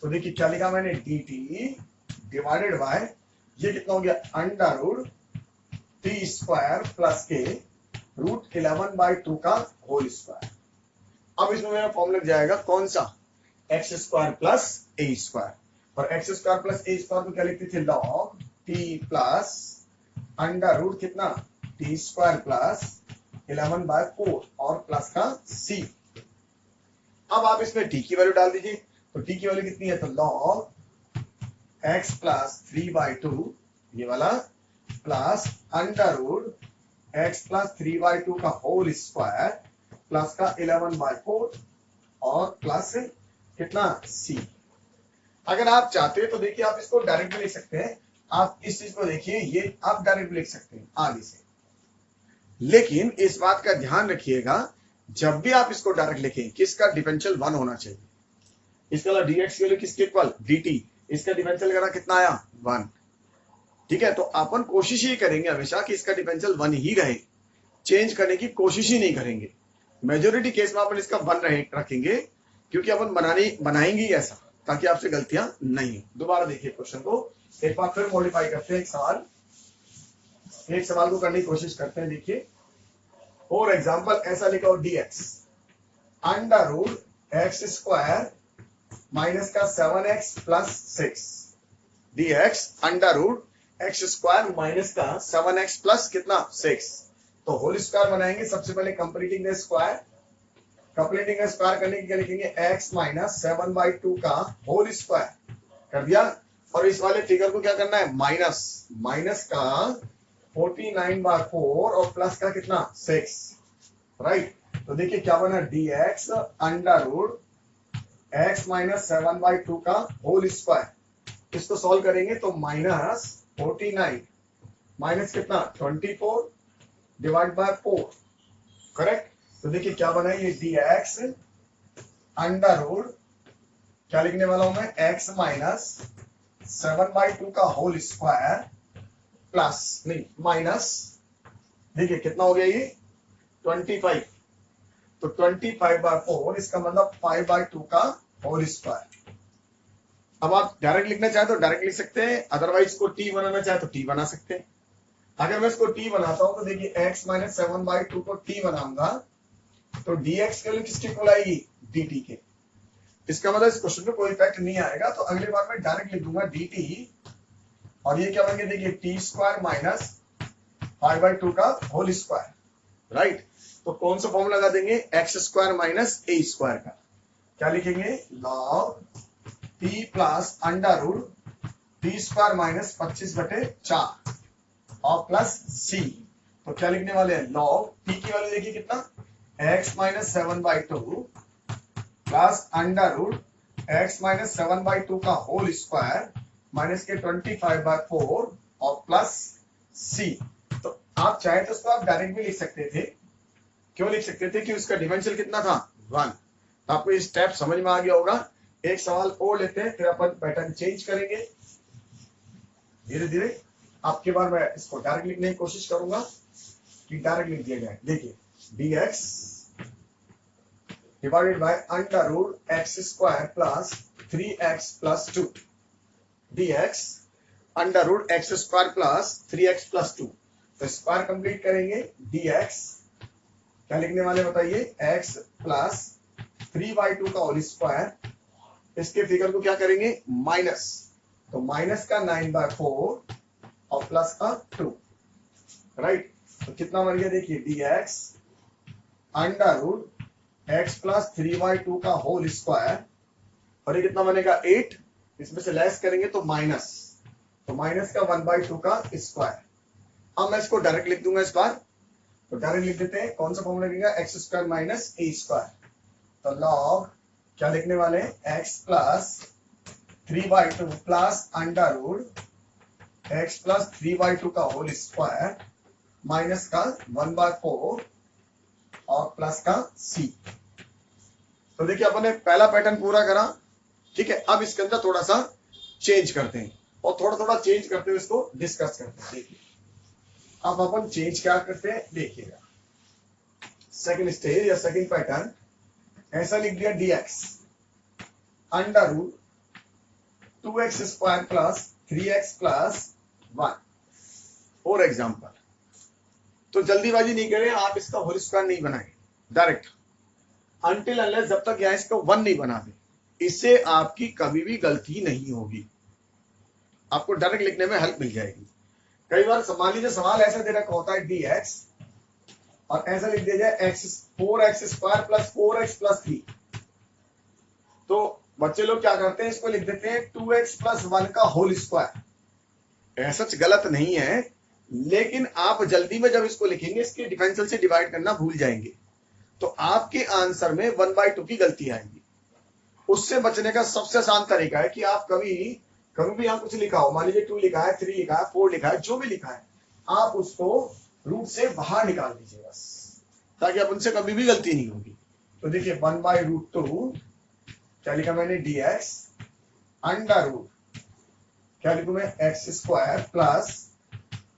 तो देखिए क्या लिखा मैंने, dt डिवाइडेड बाय, ये कितना हो गया, under root T square plus के रूट 11/2 का होल स्क्वायर। अब इसमें मेरा फॉर्म लग जाएगा कौन सा, x square plus a square. और x square plus a square को क्या लिखते थे, log T plus under root कितना, टी स्क्वायर प्लस 11/4 और प्लस का सी। अब आप इसमें टी की वैल्यू डाल दीजिए। तो टी की वैल्यू कितनी है, तो लॉग एक्स प्लस 3/2 ये वाला plus under root x plus 3/2 का होल स्क्वायर प्लस का 11/4 और प्लस कितना, सी। अगर आप चाहते हैं तो देखिए आप इसको डायरेक्ट भी लिख सकते हैं। आप इस चीज को देखिए, ये आप डायरेक्ट लिख सकते हैं आगे से, लेकिन इस बात का ध्यान रखिएगा जब भी आप इसको डायरेक्ट लिखें कि इसका डिफरेंशियल 1 होना चाहिए। इसका dx की वैल्यू किसके इक्वल, dt। इसका डिफरेंशियल करा कितना आया, 1। ठीक है, तो अपन कोशिश ही करेंगे हमेशा कि इसका डिफरेंशियल 1 ही रहे, चेंज करने की कोशिश ही नहीं करेंगे। मेजोरिटी केस में अपन इसका 1 रखेंगे, क्योंकि अपन बनाएंगे ही ऐसा ताकि आपसे गलतियां नहीं हो। दोबारा देखिए क्वेश्चन को एक बार फिर मॉडिफाई करते हैं। एक सवाल को करने की कोशिश करते हैं। देखिए फॉर एग्जांपल ऐसा लिखा हो, dx under root x square minus का 7x plus 6। dx under root x square minus का 7x प्लस कितना, 6। तो होल स्क्वायर बनाएंगे। सबसे पहले completing the square, completing square करने के लिए लिखेंगे x माइनस 7/2 का होल स्क्वायर कर दिया। और इस वाले फिगर को क्या करना है, माइनस का 49/4 और प्लस का कितना, 6। राइट, तो देखिए क्या बना, dx under root x minus 7/2 का होल स्क्वायर। इसको सॉल्व करेंगे तो माइनस 49 माइनस कितना, 24 डिवाइड बाय 4। करेक्ट, तो देखिए क्या बना, ये dx अंडर रूट क्या लिखने वाला हूं मैं, x माइनस 7/2 का होल स्क्वायर प्लस नहीं माइनस, देखिए कितना हो गया ये 25। तो 25/4 इसका मतलब 5/2 का होल स्क्वायर। अब आप डायरेक्ट लिखना चाहे तो डायरेक्ट लिख सकते हैं, अदरवाइज इसको टी बनाना चाहे तो टी बना सकते हैं। अगर मैं इसको टी बनाता हूं तो देखिए x माइनस 7/2 को टी बनाऊंगा तो dx के लिए किसकी इक्वल आएगी, dt के। इसका मतलब इस क्वेश्चन पे कोई इफेक्ट नहीं आएगा। तो अगली बार मैं डायरेक्ट लिख दूंगा dt, और ये क्या बन गया, देखिए टी स्क्वायर माइनस 5/2 का होल स्क्वायर। राइट, तो कौन सा फॉर्मूला लगा देंगे, x square minus a square का। क्या लिखेंगे, log T plus under root T square minus 25/4 और प्लस सी। तो क्या लिखने वाले हैं, लॉग टी की वैल्यू देखिए कितना, x minus 7/2 plus under root x minus 7/2 का होल स्क्वायर माइनस के 25/4 और प्लस सी। तो आप चाहे तो इसको आप डायरेक्ट भी लिख सकते थे। क्यों लिख सकते थे, कि उसका डिमेंशन कितना था, 1। तो आपको ये स्टेप समझ में आ गया होगा। एक सवाल और लेते हैं, फिर अपन पैटर्न चेंज करेंगे धीरे धीरे। आपके बार मैं इसको डायरेक्ट लिखने की कोशिश करूंगा कि डायरेक्ट लिख दिया जाए। देखिए dx divided by under root x square plus 3x plus 2। dx under root x square plus 3x plus 2। तो स्क्वायर कंप्लीट करेंगे, dx क्या लिखने वाले बताइए, x प्लस 3/2 का होल स्क्वायर। इसके फिगर को क्या करेंगे, माइनस, तो माइनस का 9/4 और प्लस का 2। राइट, तो कितना बन गया, देखिए dx under root x plus 3/2 का होल स्क्वायर, और ये कितना बनेगा 8। इसमें से लेस करेंगे तो माइनस, तो माइनस का 1/2 का स्क्वायर। अब मैं इसको डायरेक्ट लिख दूंगा इस बार। तो डायरेक्ट लिख देते हैं, कौन सा फॉर्मूला लगेगा, x square minus a square. तो लॉग क्या लिखने वाले हैं, x plus 3/2 plus under root x plus 3/2 का होल स्क्वायर माइनस का 1/4 और प्लस का c। तो देखिए अपन ने पहला पैटर्न पूरा करा। ठीक है, अब इसके अंदर थोड़ा सा चेंज करते हैं और थोड़ा थोड़ा चेंज करते हुए इसको डिस्कस करते हैं। देखिए अब अपन चेंज क्या करते हैं देखिएगा, सेकंड स्टेज या सेकंड पैटर्न, ऐसा लिख दिया dx under root 2x square plus 3x plus 1। For example, तो जल्दीबाजी नहीं करें, आप इसका होल स्क्वायर नहीं बनाएंगे डायरेक्ट, अनटिल अनलेस जब तक यहाँ इसका 1 नहीं बना दे, इससे आपकी कभी भी गलती नहीं होगी, आपको डायरेक्ट लिखने में हेल्प मिल जाएगी। कई बार मान लीजिए सवाल ऐसा दे रखा होता है dx और ऐसा लिख दिया जाए 4x square plus 4x plus 3, तो बच्चे लोग क्या करते हैं, इसको लिख देते हैं 2x प्लस 1 का होल स्क्वायर। ऐसा गलत नहीं है, लेकिन आप जल्दी में जब इसको लिखेंगे इसके डिफरेंशियल से डिवाइड करना भूल जाएंगे, तो आपके आंसर में 1/2 की गलती आएगी। उससे बचने का सबसे आसान तरीका है कि आप कभी भी यहाँ कुछ लिखा हो, मान लीजिए 2 लिखा है, 3 लिखा है, 4 लिखा है, जो भी लिखा है, आप उसको रूट से बाहर निकाल दीजिए बस, ताकि आप उनसे कभी भी गलती नहीं होगी। तो देखिए 1/√2 क्या लिखा मैंने dx अंडर रूट क्या लिखूं मैं x square plus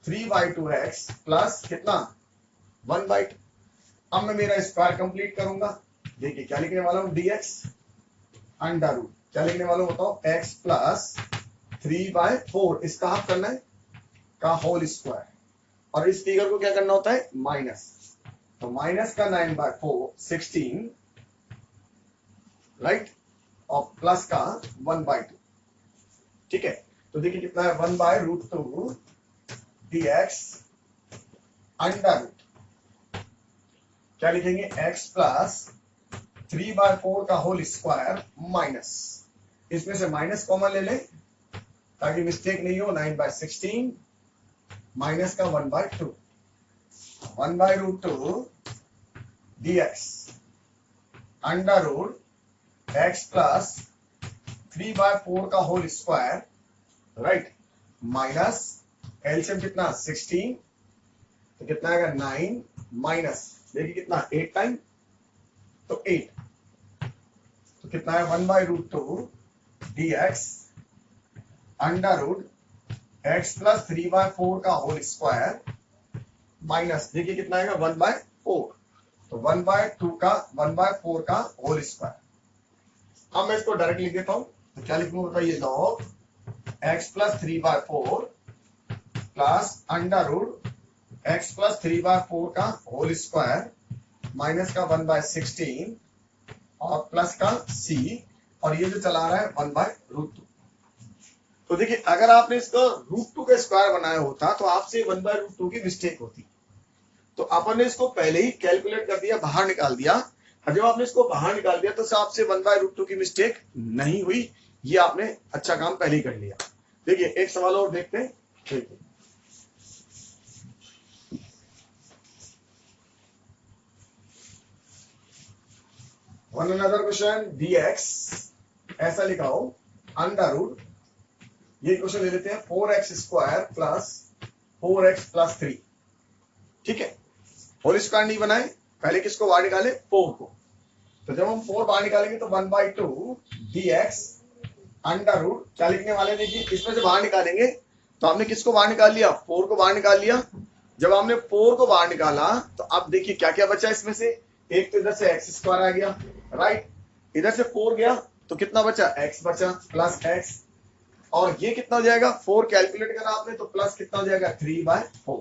3/2x plus कितना 1/2। अब मैं मेरा स्क्वायर कंप्लीट करूंगा, देखिए क्या लिखने वाला हूं dx अंडर रूट क्या लिखने वाला हूं बताओ x प्लस 3/4, इसका हाफ करना है का होल स्क्वायर, और इस फिगर को क्या करना होता है माइनस, तो माइनस का 9/4 16 राइट, और प्लस का 1/2। ठीक है, तो देखिए कितना है 1/√2 dx अंडर रूट क्या लिखेंगे x प्लस 3/4 का होल स्क्वायर माइनस, इसमें से माइनस कॉमन ले लें ताकि मिस्टेक नहीं हो, 9/16 माइनस का 1/2, 1/√2 dx under root x plus 3/4 का whole square right, minus LCM कितना 16, तो कितना आएगा 9 माइनस देखिए कितना 8 टाइम, तो 8, तो कितना है 1/√2 dx under root x plus 3/4 का होल स्क्वायर माइनस देखिए कितना आएगा 1/4, तो 1/4 का होल स्क्वायर। अब मैं इसको डायरेक्ट लिख देता हूं, तो क्या लिखूंगा बताइए, log x plus 3/4 plus under root x plus 3/4 का होल स्क्वायर माइनस का 1/16 और प्लस का c, और ये जो चला रहा है 1/√2। तो देखिए अगर आपने इसको √2 का स्क्वायर बनाया होता तो आपसे 1/√2 की मिस्टेक होती, तो अपन ने इसको पहले ही कैलकुलेट कर दिया, बाहर निकाल दिया, और जब आपने इसको बाहर निकाल दिया तो आपसे 1/√2 की मिस्टेक नहीं हुई, ये आपने अच्छा काम पहले ही कर लिया। देखिए एक सवाल और देखते हैं, देखिए वन अनदर क्वेश्चन dx ऐसा लिखा हो अंडर रूट, ये क्वेश्चन ले लेते हैं 4x square plus 4x plus 3। ठीक है, होल स्क्वायर नहीं बनाए, पहले किसको बाहर निकाले 4 को, तो जब हम 4 बाहर निकालेंगे तो 1/2 dx अंडर रूट क्या लिखने वाले, देखिए इसमें से बाहर निकालेंगे तो आपने किसको बाहर निकाल लिया 4 को बाहर निकाल लिया। जब हमने 4 को बाहर निकाला तो अब देखिए क्या क्या बचा इसमें से, एक तो इधर से x स्क्वायर आ गया राइट, इधर से 4 गया तो कितना बचा x बचा प्लस x, और ये कितना हो जाएगा 4 कैलकुलेट करा आपने तो प्लस कितना हो जाएगा 3/4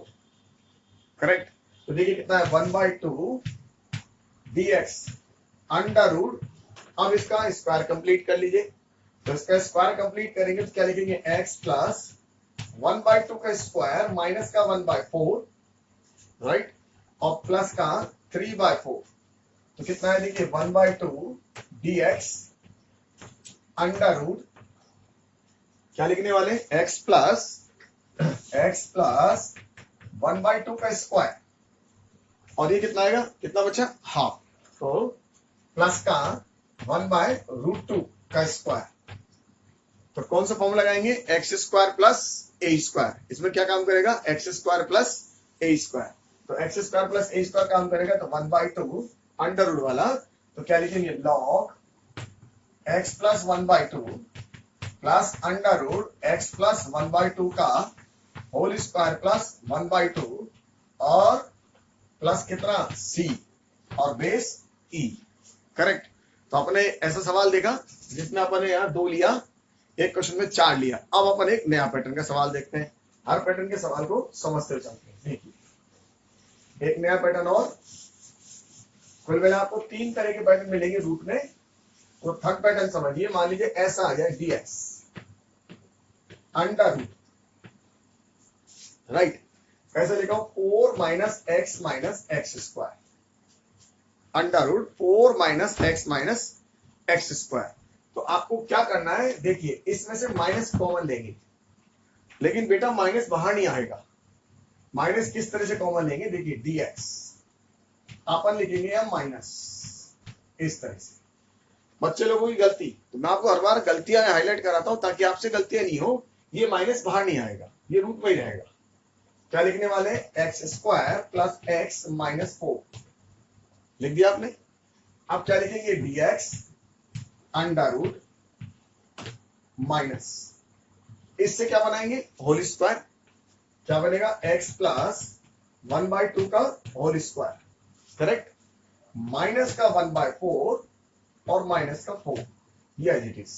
करेक्ट। तो देखिए कितना है 1/2 dx अंडर रूट, अब इसका स्क्वायर कंप्लीट कर लीजिए, तो इसका स्क्वायर कंप्लीट करेंगे तो क्या लिखेंगे x प्लस 1/2 का स्क्वायर माइनस का 1/4 राइट, और प्लस का 3/4, तो कितना है देखिए 1/2 dx अंडर रूट क्या लिखने वाले x प्लस 1/2 का स्क्वायर, और ये कितना आएगा, कितना बचा हाफ, तो प्लस का 1/√2 का स्क्वायर, तो कौन सा फॉर्म लगाएंगे x square plus a square, इसमें क्या काम करेगा x square plus a square, तो x square plus a square काम करेगा तो 1/2 अंडर रूट वाला, तो क्या लिखेंगे log x plus 1/2 plus under root x plus 1/2 का होल स्क्वायर प्लस 1/2 और प्लस कितना सी और बेस ई। करेक्ट। तो अपने ऐसा सवाल देखा जिसमें अपन ने यहाँ 2 लिया, एक क्वेश्चन में 4 लिया। अब अपन एक नया पैटर्न का सवाल देखते हैं, हर पैटर्न के सवाल को समझते हुए चलते हैं। देखिए एक नया पैटर्न और कुल मिला आपको 3 तरह के पैटर्न मिलेंगे रूट में। तो थर्ड पैटर्न समझिए, मान लीजिए ऐसा आ जाए dx अंडर रूट, राइट, कैसे लिखा हूं 4 minus x minus x square, under root 4 minus x square. तो आपको क्या करना है, देखिए इसमें से माइनस कॉमन लेंगे, लेकिन बेटा माइनस बाहर नहीं आएगा। माइनस किस तरह से कॉमन लेंगे, देखिए dx अपन लिखेंगे या माइनस इस तरह से। बच्चे लोगों की गलती, तो मैं आपको हर बार गलतियां हाईलाइट कराता हूं ताकि आपसे गलतियां नहीं हो। ये माइनस बाहर नहीं आएगा, ये रूट में ही रहेगा। क्या लिखने वाले, x square plus x minus 4 लिख दिया आपने। अब क्या लिखेंगे, dx अंडर रूट माइनस, इससे क्या बनाएंगे होल स्क्वायर। क्या बनेगा, x प्लस 1/2 का होल स्क्वायर, करेक्ट, माइनस का 1/4 और माइनस का 4, ये एज इट इज।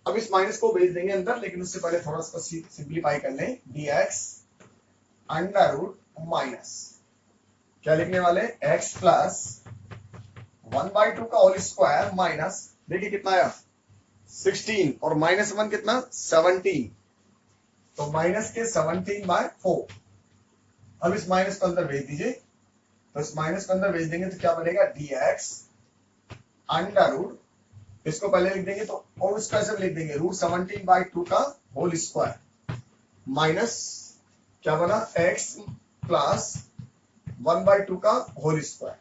अब इस माइनस को भेज देंगे अंदर, लेकिन उससे पहले थोड़ा सा सिंप्लीफाई कर लें। dx अंडर रूट माइनस, क्या लिखने वाले, x प्लस 1/2 का होल स्क्वायर माइनस, देखिए कितना आया 16 और माइनस 1 कितना 17, तो माइनस के 17/4। अब इस माइनस को अंदर भेज दीजिए, तो इस माइनस को अंदर भेज देंगे तो क्या बनेगा, dx अंडर रूट, इसको पहले लिख देंगे तो और इसको ऐसे लिख देंगे रूट 17/2 का होल स्क्वायर माइनस क्या बना, x प्लस 1/2 का होल स्क्वायर,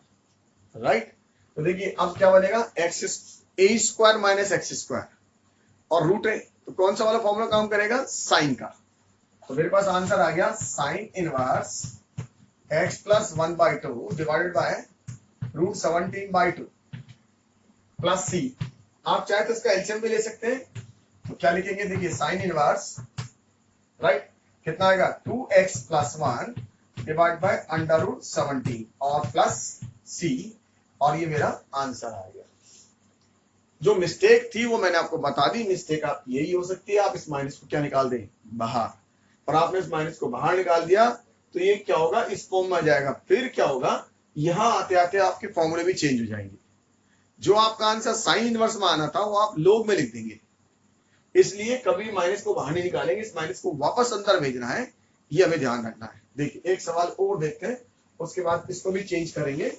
राइट। तो देखिए अब क्या बनेगा, एक्स ए स्क्वायर माइनस एक्स स्क्वायर और रूट है, तो कौन सा वाला फॉर्मूला काम करेगा, साइन का। तो मेरे पास आंसर आ गया sine inverse x plus 1/2 divided by root 17/2 plus c. आप चाहे तो इसका एलसीएम भी ले सकते हैं, तो क्या लिखेंगे, देखिए साइन इनवर्स, राइट, कितना आएगा 2x plus 1 divide by under root 17 और प्लस सी, और ये मेरा आंसर आ गया। जो मिस्टेक थी वो मैंने आपको बता दी। मिस्टेक आप यही हो सकती है, आप इस माइनस को क्या निकाल दें, बाहर, और आपने इस माइनस को बाहर निकाल दिया तो ये क्या होगा, इस फॉर्म में आ जाएगा। फिर क्या होगा, यहां आते आते आपके फॉर्मूले भी चेंज हो जाएंगे। जो आपका आंसर साइन इनवर्स में आना था वो आप लोग में लिख देंगे। इसलिए कभी माइनस को बाहर नहीं निकालेंगे, इस माइनस को वापस अंदर भेजना है, ये हमें ध्यान रखना है। देखिए एक सवाल और देखते हैं, उसके बाद इसको भी चेंज करेंगे।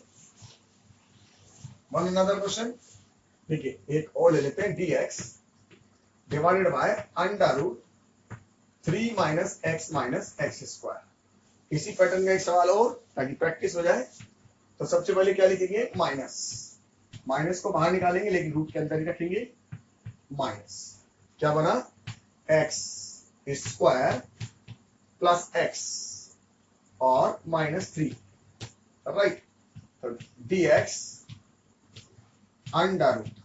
वन अनदर क्वेश्चन, देखिए एक और ले लेते हैं, dx divided by under root 3 minus x minus x square. इसी पैटर्न का एक सवाल और, ताकि प्रैक्टिस हो जाए। तो सबसे पहले क्या लिखेंगे, माइनस, माइनस को बाहर निकालेंगे लेकिन रूट के अंदर ही रखेंगे, माइनस क्या बना, एक्स स्क्वायर प्लस एक्स और माइनस 3, राइट। तो dx अंडर रूट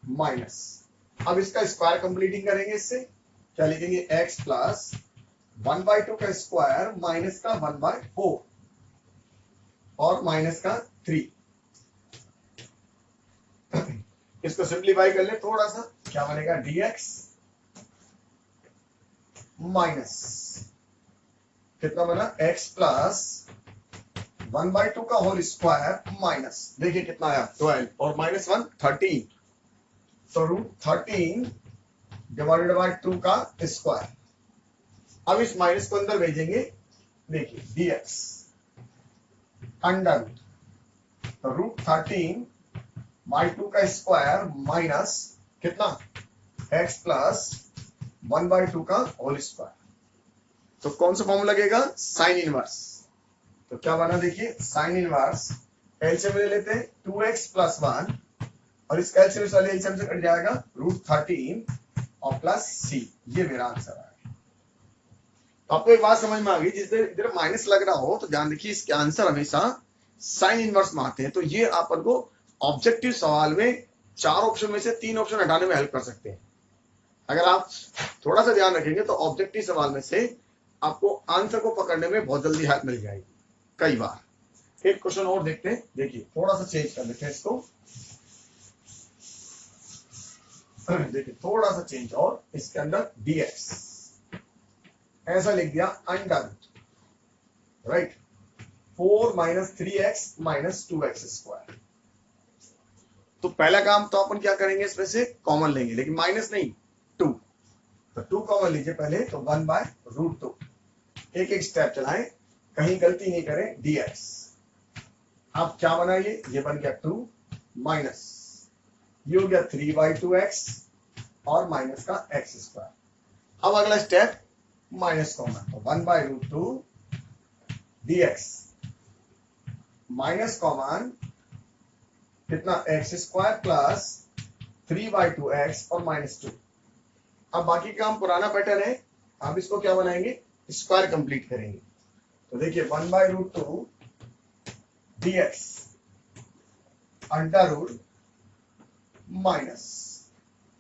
माइनस, अब इसका स्क्वायर कंप्लीटिंग करेंगे, इससे क्या लिखेंगे, x प्लस 1/2 का स्क्वायर माइनस का 1/4 और माइनस का 3। इसको सिंप्लीफाई कर ले थोड़ा सा, क्या बनेगा, dx माइनस कितना बना, x प्लस 1/2 का होल स्क्वायर माइनस, देखिए कितना आया 12 और माइनस 1 13, तो रूट 13 डिवाइडेड बाय 2 का स्क्वायर। अब इस माइनस को अंदर भेजेंगे, देखिए dx अंडर रूट 13 बाई 2 का स्क्वायर माइनस कितना, x प्लस 1/2 का होल स्क्वायर। तो कौन सा फॉर्मूला लगेगा, साइन इनवर्स। तो क्या बना, देखिए साइन इनवर्स, एलसीएम ले लेते हैं 2x प्लस 1 और इसका एलसीएम वाले एलसीएम से कट जाएगा रूट 13 और प्लस सी, ये मेरा आंसर है। तो आपको एक बात समझ में आ गई, जिस इधर माइनस लग रहा हो तो ध्यान देखिए इसके आंसर हमेशा साइन इनवर्स में आते हैं। तो ये अपन को ऑब्जेक्टिव सवाल में 4 ऑप्शन में से 3 ऑप्शन हटाने में हेल्प कर सकते हैं। अगर आप थोड़ा सा ध्यान रखेंगे तो ऑब्जेक्टिव सवाल में से आपको आंसर को पकड़ने में बहुत जल्दी हेल्प मिल जाएगी। कई बार। एक क्वेश्चन और देखते हैं, देखिए थोड़ा सा चेंज कर लेते हैं इसको, देखिए थोड़ा सा चेंज, और इसके अंदर dx ऐसा लिख दिया under, right, 4 minus 3x minus 2x square. तो पहला काम तो अपन क्या करेंगे, इसमें से कॉमन लेंगे, लेकिन माइनस नहीं, 2, तो 2 कॉमन लीजिए पहले, तो 1/√2। एक एक स्टेप चलाएं, कहीं गलती नहीं करें, dx। अब क्या बना, ये बन गया 2 माइनस, ये हो गया 3/2x और माइनस का x स्क्वायर। अब अगला स्टेप माइनस कॉमन, तो 1/√2 dx माइनस कॉमन कितना, x स्क्वायर प्लस 3/2x और माइनस 2। अब बाकी काम पुराना पैटर्न है, अब इसको क्या बनाएंगे, स्क्वायर कंप्लीट करेंगे। तो देखिए 1/√2 dx under root minus,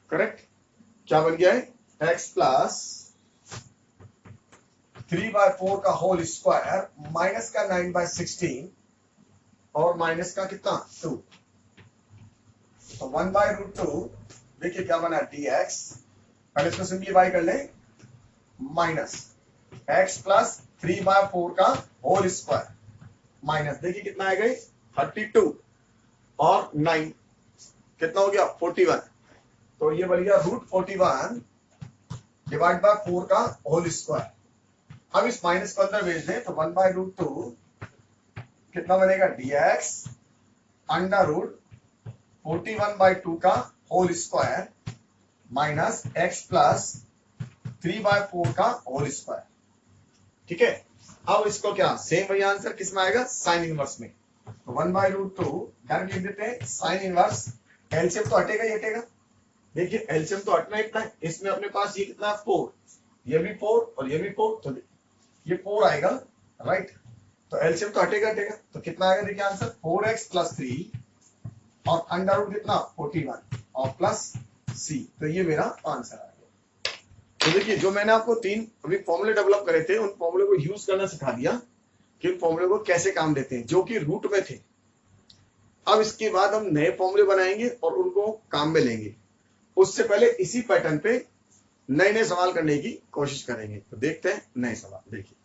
correct, क्या बन गया है, x प्लस 3/4 का होल स्क्वायर माइनस का 9/16 और माइनस का कितना 2। तो 1/√2 देखिए क्या बना, dx, पहले इसको सिंप्लीफाई कर ले, माइनस x प्लस 3/4 का होल स्क्वायर माइनस, देखिए कितना आ गई 32 और 9 कितना हो गया 41, तो ये बन गया √41 डिवाइड बाय 4 का होल स्क्वायर। अब इस माइनस को अंदर भेज दें, तो 1/√2 कितना बनेगा, dx अंडर रूट 41/2 का whole square minus x plus 3/4 का होल स्क्वायर। ठीक है, अब इसको क्या, सेम वही आंसर किस में आएगा, साइन इनवर्स में। तो 1/√2 डायरेक्ट लिख देते हैं साइन इनवर्स, एलसीएम तो हटेगा ही हटेगा, देखिए एलसीएम तो हटना इतना है, इसमें अपने पास ये कितना 4, ये भी 4 और ये भी 4, तो ये 4 आएगा, राइट, तो एलसीएम तो हटेगा हटेगा, तो कितना आएगा, देखिए आंसर 4x प्लस 3 और अंडर रूट कितना 41 और प्लस c, तो ये मेरा आंसर आ गया। तो देखिए जो मैंने आपको 3 अभी फॉर्मूले डेवलप करे थे, उन फॉर्मूले को यूज करना सिखा दिया कि उन फॉर्मूले को कैसे काम देते हैं, जो कि रूट में थे। अब इसके बाद हम नए फॉर्मूले बनाएंगे और उनको काम में लेंगे, उससे पहले इसी पैटर्न पे नए नए सवाल करने की कोशिश करेंगे। तो देखते हैं नए सवाल, देखिए